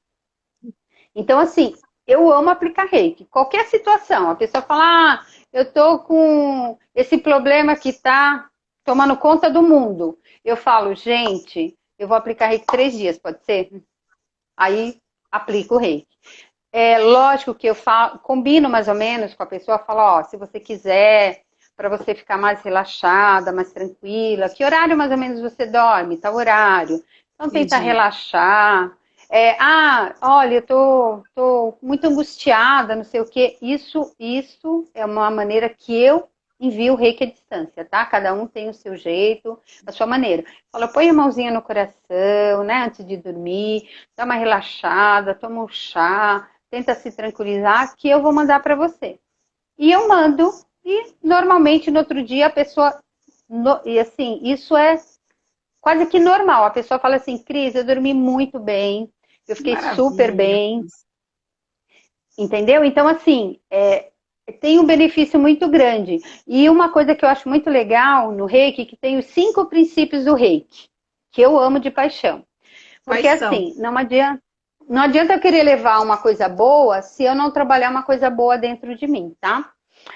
Speaker 2: Então, assim, eu amo aplicar reiki. Qualquer situação, a pessoa fala, eu tô com esse problema que tá tomando conta do mundo. Eu falo, gente, eu vou aplicar reiki 3 dias, pode ser? Aí aplico o reiki. É lógico que eu combino mais ou menos com a pessoa, falo, se você quiser, para você ficar mais relaxada, mais tranquila, que horário mais ou menos você dorme? Tal horário. Então tenta
Speaker 1: Entendi.
Speaker 2: relaxar. Olha, eu tô muito angustiada, não sei o quê. Isso é uma maneira que eu envio o reiki à distância, tá? Cada um tem o seu jeito, a sua maneira. Fala, põe a mãozinha no coração, né? Antes de dormir, dá uma relaxada, toma um chá, tenta se tranquilizar, que eu vou mandar para você. E eu mando, e normalmente no outro dia a pessoa. E assim, isso é quase que normal. A pessoa fala assim, Cris, eu dormi muito bem, eu fiquei super
Speaker 1: Maravilha.
Speaker 2: bem, entendeu? Então, assim, tem um benefício muito grande. E uma coisa que eu acho muito legal no Reiki, que tem os 5 princípios do Reiki, que eu amo de paixão. Porque,
Speaker 1: Quais são?
Speaker 2: assim, não adianta eu querer levar uma coisa boa se eu não trabalhar uma coisa boa dentro de mim, tá?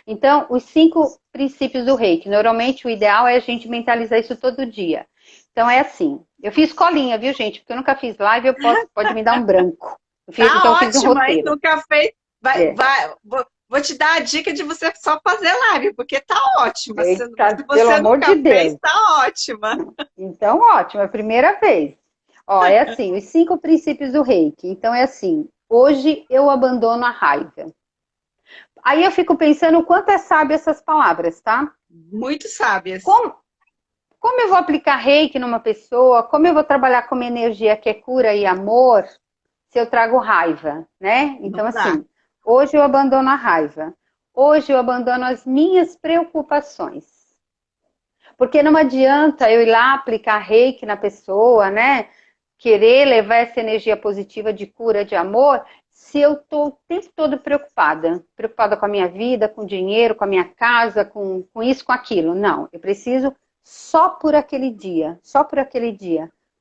Speaker 2: Então, os 5 princípios do Reiki. Normalmente, o ideal é a gente mentalizar isso todo dia. Então, é assim. Eu fiz colinha, viu, gente? Porque eu nunca fiz live, pode me dar um branco. Então, eu
Speaker 1: Tá
Speaker 2: fiz um
Speaker 1: ótima, hein?
Speaker 2: roteiro.
Speaker 1: Nunca fez.
Speaker 2: É.
Speaker 1: Vou te dar a dica de você só fazer live, porque tá ótima. Se
Speaker 2: Eita, pelo
Speaker 1: você
Speaker 2: amor de
Speaker 1: nunca fez,
Speaker 2: Deus.
Speaker 1: tá ótima.
Speaker 2: Então, ótimo, é a primeira vez. Ó, é assim, os 5 princípios do Reiki. Então, é assim, hoje eu abandono a raiva. Aí eu fico pensando o quanto é sábio essas palavras, tá?
Speaker 1: Muito sábias.
Speaker 2: Como eu vou aplicar reiki numa pessoa? Como eu vou trabalhar com uma energia que é cura e amor se eu trago raiva, né?
Speaker 1: Não
Speaker 2: Então,
Speaker 1: dá.
Speaker 2: assim, hoje eu abandono a raiva. Hoje eu abandono as minhas preocupações. Porque não adianta eu ir lá aplicar reiki na pessoa, né? Querer levar essa energia positiva de cura, de amor, se eu estou o tempo todo preocupada. Preocupada com a minha vida, com o dinheiro, com a minha casa, com isso, com aquilo. Não, eu preciso só por aquele dia,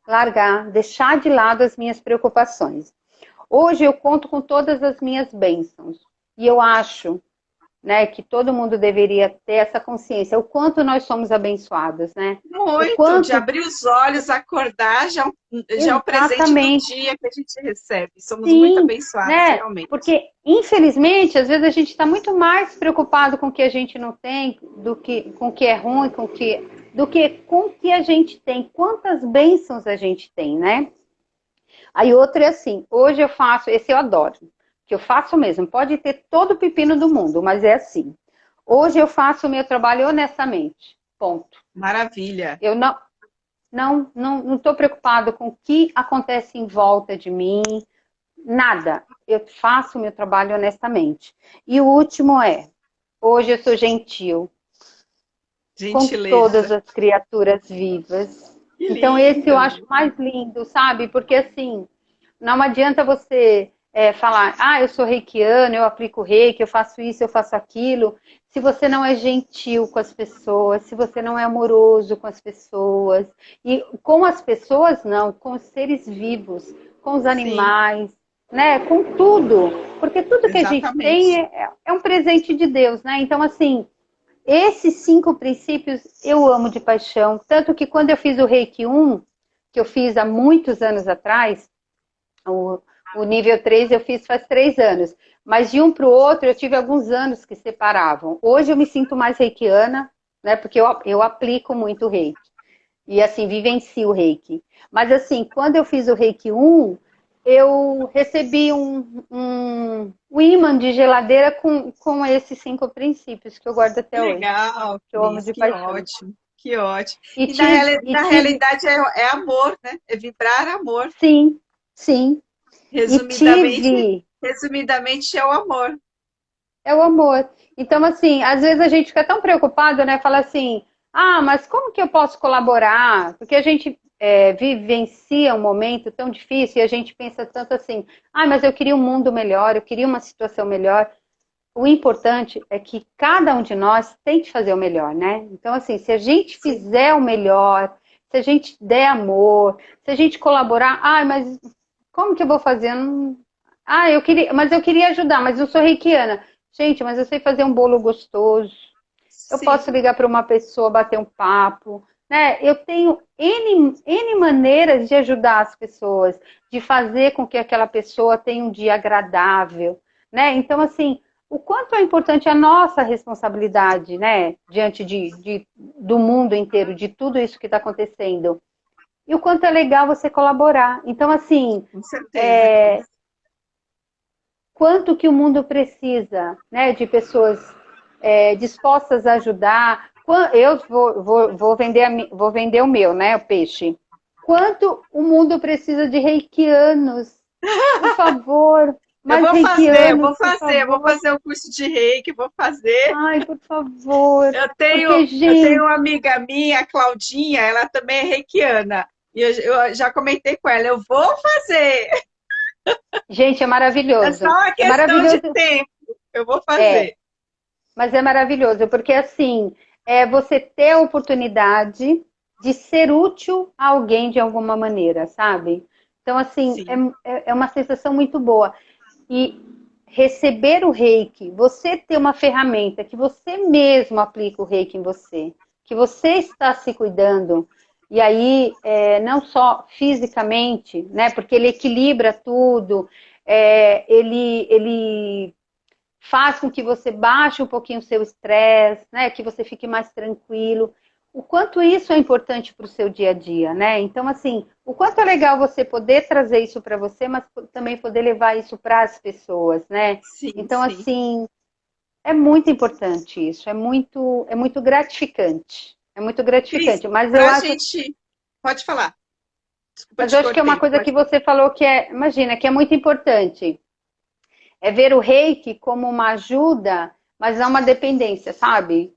Speaker 2: largar, deixar de lado as minhas preocupações. Hoje eu conto com todas as minhas bênçãos. E eu acho, né, que todo mundo deveria ter essa consciência, o quanto nós somos abençoados, né? O
Speaker 1: Muito, de
Speaker 2: quanto
Speaker 1: abrir os olhos, acordar, já é o presente do
Speaker 2: exatamente.
Speaker 1: dia que a gente recebe. Somos muito
Speaker 2: Sim,
Speaker 1: abençoados,
Speaker 2: né?
Speaker 1: realmente.
Speaker 2: Porque, infelizmente, às vezes a gente está muito mais preocupado com o que a gente não tem do que com o que é ruim, do que com o que a gente tem. Quantas bênçãos a gente tem, né? Aí outra é assim, hoje eu faço, esse eu adoro, que eu faço mesmo, pode ter todo o pepino do mundo, mas é assim. Hoje eu faço o meu trabalho honestamente, ponto.
Speaker 1: Maravilha.
Speaker 2: Eu não estou preocupado com o que acontece em volta de mim, nada. Eu faço o meu trabalho honestamente. E o último é, hoje eu sou gentil com todas
Speaker 1: Gentileza.
Speaker 2: as criaturas vivas.
Speaker 1: Que
Speaker 2: Então esse eu
Speaker 1: lindo.
Speaker 2: acho mais lindo, sabe? Porque assim, não adianta você falar, eu sou reikiano, eu aplico reiki, eu faço isso, eu faço aquilo, se você não é gentil com as pessoas, se você não é amoroso com as pessoas, e com as pessoas não, com os seres vivos, com os
Speaker 1: Sim,
Speaker 2: animais, né, com tudo, porque tudo que a gente tem
Speaker 1: exatamente.
Speaker 2: é um presente de Deus, né? Então, assim, esses 5 princípios eu amo de paixão, tanto que quando eu fiz o Reiki 1, que eu fiz há muitos anos atrás, o, o nível 3 eu fiz faz 3 anos. Mas de um para o outro eu tive alguns anos que separavam. Hoje eu me sinto mais reikiana, né? Porque eu aplico muito o reiki. E assim, vivencio o reiki. Mas assim, quando eu fiz o reiki 1, eu recebi um ímã de geladeira com esses 5 princípios que eu guardo
Speaker 1: Que
Speaker 2: até hoje.
Speaker 1: legal,
Speaker 2: Que eu amo
Speaker 1: Cris,
Speaker 2: de
Speaker 1: que
Speaker 2: paixão.
Speaker 1: ótimo, que ótimo.
Speaker 2: E
Speaker 1: E
Speaker 2: tive,
Speaker 1: na realidade é amor, né? É vibrar amor.
Speaker 2: sim, sim. E
Speaker 1: Resumidamente,
Speaker 2: tive
Speaker 1: resumidamente é o amor.
Speaker 2: É o amor. Então, assim, às vezes a gente fica tão preocupado, né? Fala assim, mas como que eu posso colaborar? Porque a gente vivencia um momento tão difícil e a gente pensa tanto assim, mas eu queria um mundo melhor, eu queria uma situação melhor. O importante é que cada um de nós tem que fazer o melhor, né? Então, assim, se a gente
Speaker 1: Sim,
Speaker 2: fizer o melhor, se a gente der amor, se a gente colaborar, mas como que eu vou fazer? Eu queria ajudar, mas eu sou reikiana. Gente, mas eu sei fazer um bolo gostoso. Eu
Speaker 1: sim,
Speaker 2: posso ligar para uma pessoa, bater um papo, né? Eu tenho N maneiras de ajudar as pessoas, de fazer com que aquela pessoa tenha um dia agradável, né? Então, assim, o quanto é importante a nossa responsabilidade, né? Diante do mundo inteiro, de tudo isso que está acontecendo. e o quanto é legal você colaborar. Então, assim,
Speaker 1: Com certeza, Cris.
Speaker 2: quanto que o mundo precisa, né, de pessoas dispostas a ajudar. Eu vou vender o meu, né, o peixe. Quanto o mundo precisa de reikianos, por favor, mais reikianos, por
Speaker 1: Eu vou
Speaker 2: favor.
Speaker 1: fazer o curso de Reiki, vou fazer.
Speaker 2: Ai, por favor. Porque,
Speaker 1: Eu tenho uma
Speaker 2: gente,
Speaker 1: amiga minha, a Claudinha, ela também é reikiana. E eu já comentei com ela, eu vou fazer.
Speaker 2: gente, é
Speaker 1: É só
Speaker 2: maravilhoso.
Speaker 1: uma
Speaker 2: É
Speaker 1: questão de
Speaker 2: maravilhoso,
Speaker 1: tempo. Eu vou
Speaker 2: é,
Speaker 1: fazer.
Speaker 2: mas é maravilhoso, porque assim, é você ter a oportunidade de ser útil a alguém de alguma maneira, sabe? Então, assim,
Speaker 1: Sim,
Speaker 2: é uma sensação muito boa. E receber o reiki, você ter uma ferramenta que você mesmo aplica o reiki em você, que você está se cuidando, e aí não só fisicamente, né? Porque ele equilibra tudo, ele faz com que você baixe um pouquinho o seu estresse, né? Que você fique mais tranquilo. O quanto isso é importante para o seu dia a dia, né? Então, assim, o quanto é legal você poder trazer isso para você, mas também poder levar isso para as pessoas, né?
Speaker 1: sim,
Speaker 2: Então,
Speaker 1: sim.
Speaker 2: assim, é muito importante isso, é muito gratificante. É muito
Speaker 1: Cris,
Speaker 2: gratificante,
Speaker 1: para a gente. Pode falar. Desculpa,
Speaker 2: mas eu
Speaker 1: te
Speaker 2: acho que é uma
Speaker 1: cortei.
Speaker 2: coisa que você falou que imagina, que é muito importante. É ver o reiki como uma ajuda, mas não uma dependência, sabe?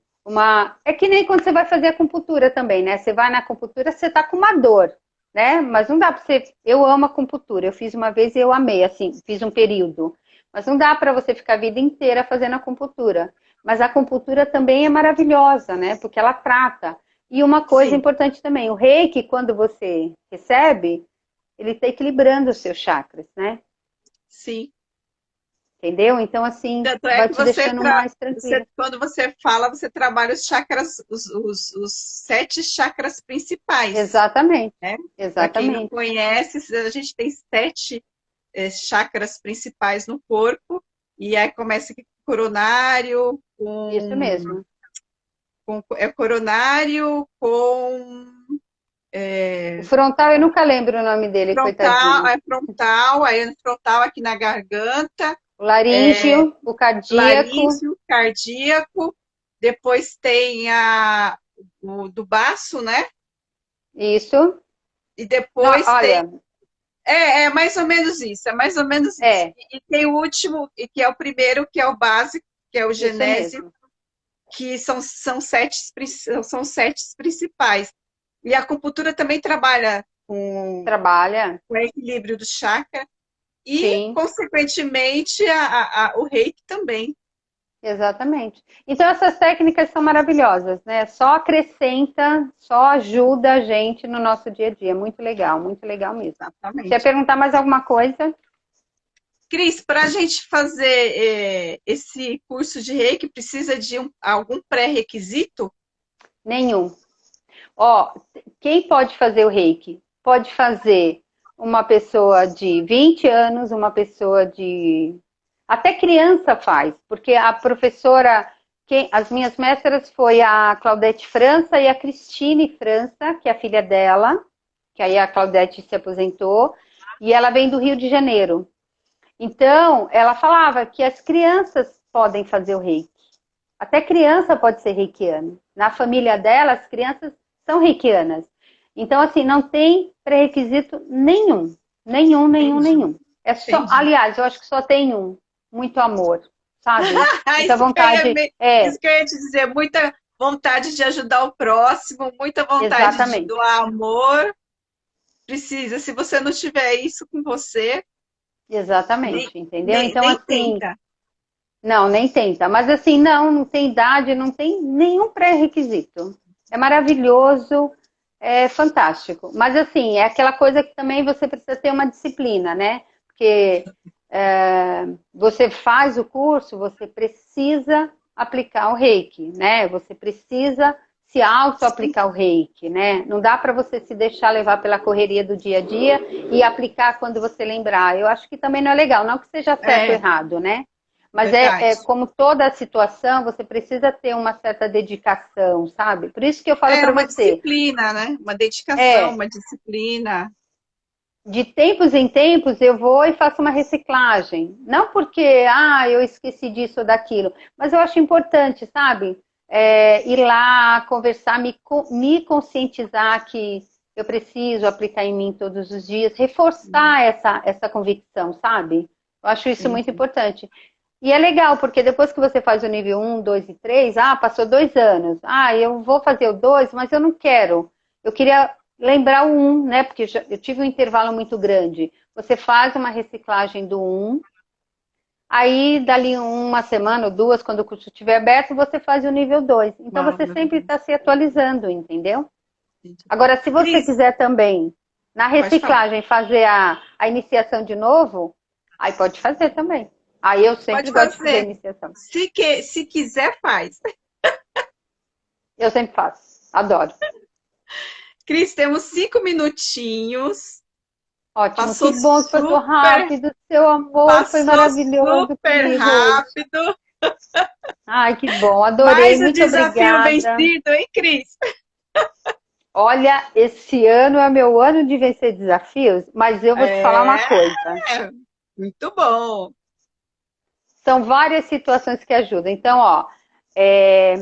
Speaker 2: É que nem quando você vai fazer acupuntura também, né? Você vai na acupuntura, você tá com uma dor, né? Mas não dá para você. Eu amo acupuntura, eu fiz uma vez e eu amei, assim, fiz um período. Mas não dá para você ficar a vida inteira fazendo acupuntura. Mas a acupuntura também é maravilhosa, né? Porque ela trata. E uma coisa
Speaker 1: Sim,
Speaker 2: importante também, o reiki, quando você recebe, ele está equilibrando os seus chakras, né?
Speaker 1: sim.
Speaker 2: Entendeu? Então, assim,
Speaker 1: Tanto é
Speaker 2: vai
Speaker 1: que
Speaker 2: te deixando mais tranquilo.
Speaker 1: quando você fala, você trabalha os chakras, os 7 chakras principais,
Speaker 2: Exatamente.
Speaker 1: né? Para quem não
Speaker 2: Exatamente.
Speaker 1: conhece, a gente tem 7 chakras principais no corpo, e aí começa aqui com o coronário,
Speaker 2: Isso mesmo.
Speaker 1: coronário com
Speaker 2: O frontal, eu nunca lembro o nome dele,
Speaker 1: frontal,
Speaker 2: coitadinho.
Speaker 1: frontal, aí no frontal aqui na garganta,
Speaker 2: O laríngeo, o cardíaco.
Speaker 1: laríngeo, cardíaco, depois tem o do baço, né?
Speaker 2: Isso.
Speaker 1: E
Speaker 2: Não,
Speaker 1: depois tem.
Speaker 2: olha,
Speaker 1: É mais ou menos isso, é mais ou menos isso.
Speaker 2: é,
Speaker 1: E tem o último, e que é o primeiro, que é o básico, que é o
Speaker 2: isso
Speaker 1: genésio,
Speaker 2: mesmo.
Speaker 1: que são 7 principais. E a acupuntura também trabalha
Speaker 2: Trabalha,
Speaker 1: com o equilíbrio do chakra e,
Speaker 2: sim,
Speaker 1: consequentemente, o reiki também.
Speaker 2: exatamente. Então, essas técnicas são maravilhosas, né? Só acrescenta, só ajuda a gente no nosso dia a dia. Muito legal mesmo. Você ia
Speaker 1: Exatamente.
Speaker 2: perguntar mais alguma coisa?
Speaker 1: Cris, para a gente fazer esse curso de reiki, precisa de algum pré-requisito?
Speaker 2: Nenhum. Ó, quem pode fazer o reiki? Pode fazer uma pessoa de 20 anos, uma pessoa de. Até criança faz, porque a professora. As minhas mestras foi a Claudete França e a Cristine França, que é a filha dela, que aí a Claudete se aposentou, e ela vem do Rio de Janeiro. Então, ela falava que as crianças podem fazer o reiki. Até criança pode ser reikiana. Na família dela, as crianças são reikianas. Então, assim, não tem pré-requisito nenhum. Nenhum, nenhum,
Speaker 1: Entendi,
Speaker 2: nenhum. É só,
Speaker 1: entendi.
Speaker 2: aliás, eu acho que só tem um. Muito amor, sabe?
Speaker 1: Ah,
Speaker 2: Muita vontade. É,
Speaker 1: isso que eu ia te dizer, muita vontade de ajudar o próximo, muita vontade de
Speaker 2: exatamente.
Speaker 1: doar amor. Precisa, se você não tiver isso com você, nem,
Speaker 2: Exatamente, entendeu? Então,
Speaker 1: nem
Speaker 2: assim,
Speaker 1: tenta.
Speaker 2: não, nem tenta. Mas assim, não tem idade, não tem nenhum pré-requisito. É maravilhoso, é fantástico. Mas assim, é aquela coisa que também você precisa ter uma disciplina, né? Porque você faz o curso, você precisa aplicar o reiki, né? Você precisa se
Speaker 1: Sim,
Speaker 2: auto-aplicar o reiki, né? Não dá para você se deixar levar pela correria do dia a dia e aplicar quando você lembrar. Eu acho que também não é legal, não que seja certo ou
Speaker 1: é,
Speaker 2: errado, né? Mas
Speaker 1: verdade.
Speaker 2: como toda situação, você precisa ter uma certa dedicação, sabe? Por isso que eu falo
Speaker 1: É
Speaker 2: para
Speaker 1: uma
Speaker 2: você,
Speaker 1: disciplina, né? Uma dedicação,
Speaker 2: é,
Speaker 1: uma disciplina.
Speaker 2: de tempos em tempos eu vou e faço uma reciclagem. Não porque, eu esqueci disso ou daquilo, mas eu acho importante, sabe? Ir lá, conversar, me conscientizar que eu preciso aplicar em mim todos os dias, reforçar essa convicção, sabe? Eu acho isso
Speaker 1: Sim,
Speaker 2: muito
Speaker 1: sim.
Speaker 2: importante. E é legal, porque depois que você faz o nível 1, 2 e 3, passou 2 anos. Eu vou fazer o 2, mas eu não quero. Eu queria lembrar o 1, né? Porque eu tive um intervalo muito grande. Você faz uma reciclagem do 1, aí dali uma semana ou duas, quando o curso estiver aberto, você faz o nível 2. Então você sempre
Speaker 1: Maravilhoso.
Speaker 2: está se atualizando, entendeu?
Speaker 1: Entendi.
Speaker 2: Agora, se você
Speaker 1: Cris,
Speaker 2: quiser também, na
Speaker 1: pode falar.
Speaker 2: reciclagem, fazer a iniciação de novo, aí pode fazer também. Aí eu
Speaker 1: Pode
Speaker 2: sempre gosto de fazer a
Speaker 1: fazer.
Speaker 2: iniciação.
Speaker 1: Se quiser, faz.
Speaker 2: Eu sempre faço. Adoro.
Speaker 1: Cris, temos 5 minutinhos.
Speaker 2: Ótimo. Que
Speaker 1: Passou
Speaker 2: bom que passou
Speaker 1: super,
Speaker 2: rápido. Seu amor foi
Speaker 1: passou
Speaker 2: maravilhoso
Speaker 1: super
Speaker 2: comigo hoje.
Speaker 1: rápido.
Speaker 2: Ai, que bom. Adorei.
Speaker 1: Mais o
Speaker 2: Muito
Speaker 1: desafio
Speaker 2: obrigada.
Speaker 1: vencido, hein, Cris?
Speaker 2: Olha, esse ano é meu ano de vencer desafios, mas eu vou te falar uma
Speaker 1: É,
Speaker 2: coisa.
Speaker 1: muito bom.
Speaker 2: São várias situações que ajudam. Então, é,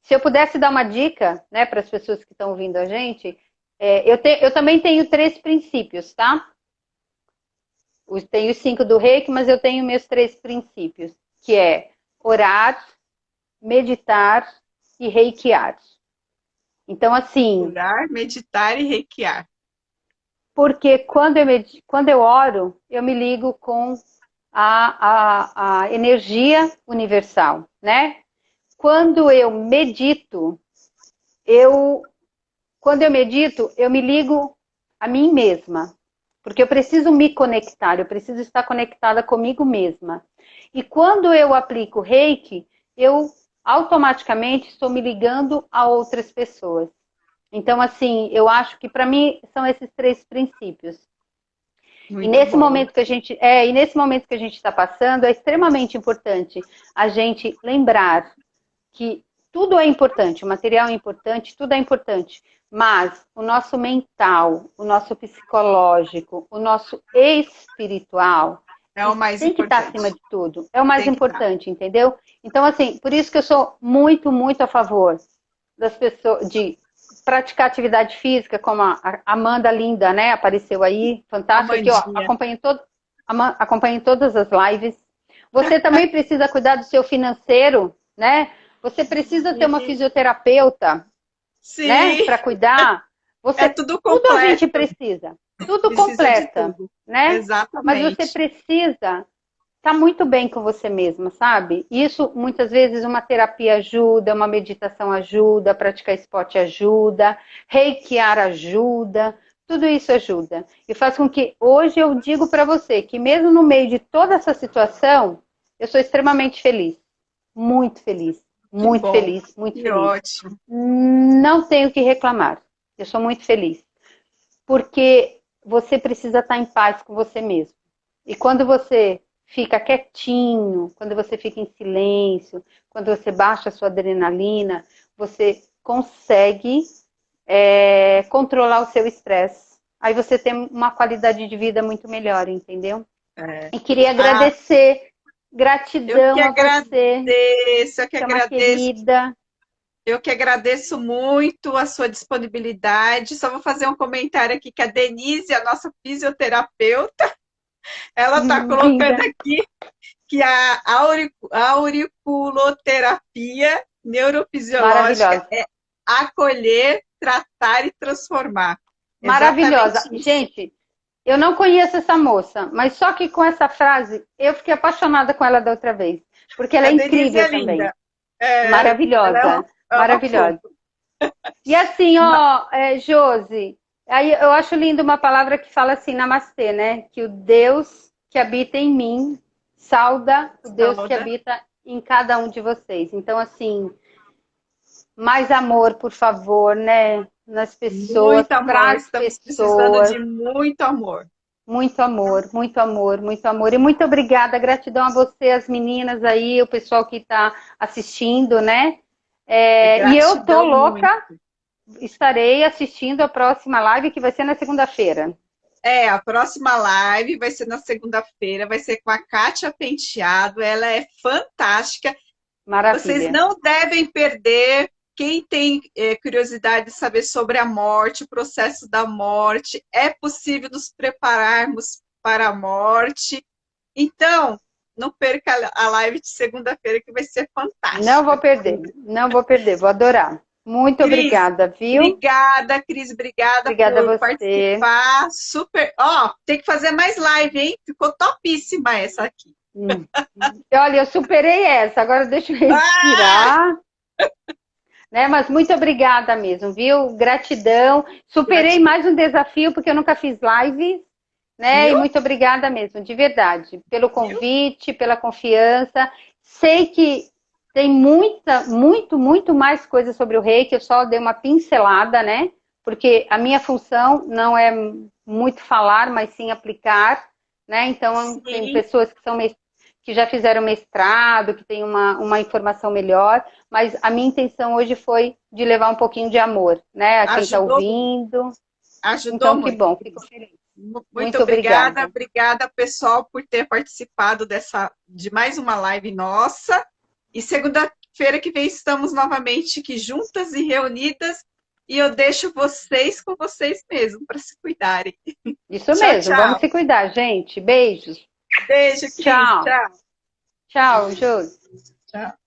Speaker 2: se eu pudesse dar uma dica, né, para as pessoas que estão ouvindo a gente, eu também tenho 3 princípios, tá? Tenho os 5 do Reiki, mas eu tenho meus 3 princípios, que é orar, meditar e reikiar. Então, assim,
Speaker 1: Orar, meditar e reikiar.
Speaker 2: porque quando eu oro, eu me ligo com a energia universal, né? Quando eu medito, eu, eu me ligo a mim mesma, porque eu preciso me conectar, eu preciso estar conectada comigo mesma. E quando eu aplico Reiki, eu automaticamente estou me ligando a outras pessoas. Então, assim, eu acho que para mim são esses 3 princípios. E
Speaker 1: Muito
Speaker 2: nesse
Speaker 1: bom.
Speaker 2: momento que a gente está passando, é extremamente importante a gente lembrar que tudo é importante, o material é importante, tudo é importante, mas o nosso mental, o nosso psicológico, o nosso espiritual,
Speaker 1: É o
Speaker 2: isso
Speaker 1: mais
Speaker 2: tem que estar
Speaker 1: importante.
Speaker 2: acima de tudo. É o mais
Speaker 1: Tem que estar.
Speaker 2: importante, entendeu? Então, assim, por isso que eu sou muito, muito a favor das pessoas de praticar atividade física, como a Amanda Linda, né? Apareceu aí, fantástica, aqui, ó,
Speaker 1: Amandinha.
Speaker 2: acompanho todas as lives. Você também precisa cuidar do seu financeiro, né? Você precisa ter uma
Speaker 1: Sim.
Speaker 2: fisioterapeuta, né?
Speaker 1: Sim,
Speaker 2: Para cuidar.
Speaker 1: é
Speaker 2: Você,
Speaker 1: tudo
Speaker 2: tudo a gente
Speaker 1: completo.
Speaker 2: precisa, tudo
Speaker 1: Precisa de
Speaker 2: completa,
Speaker 1: tudo.
Speaker 2: né? Mas você
Speaker 1: Exatamente.
Speaker 2: precisa estar muito bem com você mesma, sabe? Isso, muitas vezes, uma terapia ajuda, uma meditação ajuda, praticar esporte ajuda, reikiar ajuda, tudo isso ajuda. E faz com que, hoje eu digo para você, que mesmo no meio de toda essa situação, eu sou extremamente feliz. Muito feliz.
Speaker 1: Que
Speaker 2: Muito
Speaker 1: bom.
Speaker 2: feliz, muito
Speaker 1: Que
Speaker 2: feliz.
Speaker 1: ótimo.
Speaker 2: Não tenho o que reclamar. Eu sou muito feliz. Porque você precisa estar em paz com você mesmo. E quando você fica quietinho, quando você fica em silêncio, quando você baixa a sua adrenalina, você consegue controlar o seu estresse. Aí você tem uma qualidade de vida muito melhor, entendeu?
Speaker 1: É.
Speaker 2: E queria
Speaker 1: Ah,
Speaker 2: agradecer,
Speaker 1: eu que
Speaker 2: gratidão a você,
Speaker 1: agradeço, eu que
Speaker 2: que é uma
Speaker 1: agradeço,
Speaker 2: querida.
Speaker 1: eu que agradeço muito a sua disponibilidade. Só vou fazer um comentário aqui que a Denise, a nossa fisioterapeuta, ela está colocando
Speaker 2: Linda,
Speaker 1: aqui que a auriculoterapia neurofisiológica
Speaker 2: maravilhosa.
Speaker 1: é acolher, tratar e transformar.
Speaker 2: Maravilhosa.
Speaker 1: Exatamente isso.
Speaker 2: Gente, eu não conheço essa moça, mas só que com essa frase eu fiquei apaixonada com ela da outra vez, porque ela
Speaker 1: A
Speaker 2: é
Speaker 1: Denise
Speaker 2: incrível
Speaker 1: é
Speaker 2: também.
Speaker 1: linda. É, ela
Speaker 2: Maravilhosa,
Speaker 1: é uma
Speaker 2: maravilhosa.
Speaker 1: fofa.
Speaker 2: E assim, ó, Josi, aí eu acho lindo uma palavra que fala assim, namastê, né? Que o Deus que habita em mim sauda o Deus que
Speaker 1: Sauda.
Speaker 2: habita em cada um de vocês. Então, assim, mais amor, por favor, né? Nas pessoas,
Speaker 1: Muito amor.
Speaker 2: para as
Speaker 1: Estamos precisando
Speaker 2: pessoas.
Speaker 1: de muito amor.
Speaker 2: Muito amor, muito amor, muito amor. E muito obrigada, gratidão a você, as meninas aí, o pessoal que está assistindo, né? E eu tô
Speaker 1: Gratidão muito.
Speaker 2: louca, estarei assistindo a próxima live, que vai ser na segunda-feira.
Speaker 1: A próxima live vai ser na segunda-feira, vai ser com a Kátia Penteado, ela é fantástica. Vocês
Speaker 2: Maravilha.
Speaker 1: não devem perder. Quem tem curiosidade de saber sobre a morte, o processo da morte, é possível nos prepararmos para a morte. Então, não perca a live de segunda-feira, que vai ser
Speaker 2: Não vou
Speaker 1: fantástica.
Speaker 2: perder, não vou perder, vou adorar. Muito
Speaker 1: Cris,
Speaker 2: obrigada, viu?
Speaker 1: obrigada, Cris, obrigada
Speaker 2: Obrigada a
Speaker 1: por
Speaker 2: você.
Speaker 1: participar. Super. Ó, tem que fazer mais live, hein? Ficou topíssima essa aqui.
Speaker 2: Hum. Olha, eu superei essa, agora deixa eu
Speaker 1: Ah!
Speaker 2: respirar. Né? Mas muito obrigada mesmo, viu? Gratidão. Superei
Speaker 1: Gratidão.
Speaker 2: mais um desafio, porque eu nunca fiz live, né? E
Speaker 1: Viu?
Speaker 2: muito obrigada mesmo, de verdade, pelo
Speaker 1: Viu?
Speaker 2: convite, pela confiança. Sei que tem muito mais coisa sobre o reiki, eu só dei uma pincelada, né? Porque a minha função não é muito falar, mas sim aplicar, né? Então, tem
Speaker 1: Sim,
Speaker 2: pessoas que já fizeram mestrado, que têm uma informação melhor, mas a minha intenção hoje foi de levar um pouquinho de amor, né? A quem está
Speaker 1: ajudou muito.
Speaker 2: ouvindo.
Speaker 1: Ajudou
Speaker 2: Então, que
Speaker 1: muito,
Speaker 2: bom, fico
Speaker 1: Cris.
Speaker 2: feliz.
Speaker 1: Muito
Speaker 2: Muito
Speaker 1: obrigada,
Speaker 2: obrigada.
Speaker 1: obrigada, pessoal, por ter participado de mais uma live nossa. E segunda-feira que vem estamos novamente aqui juntas e reunidas. E eu deixo vocês com vocês mesmos para se cuidarem.
Speaker 2: Isso
Speaker 1: Tchau,
Speaker 2: mesmo, vamos
Speaker 1: tchau.
Speaker 2: se cuidar, gente. Beijos.
Speaker 1: Beijo, Cris.
Speaker 2: Tchau.
Speaker 1: Tchau.
Speaker 2: Tchau, Jô.
Speaker 1: Tchau.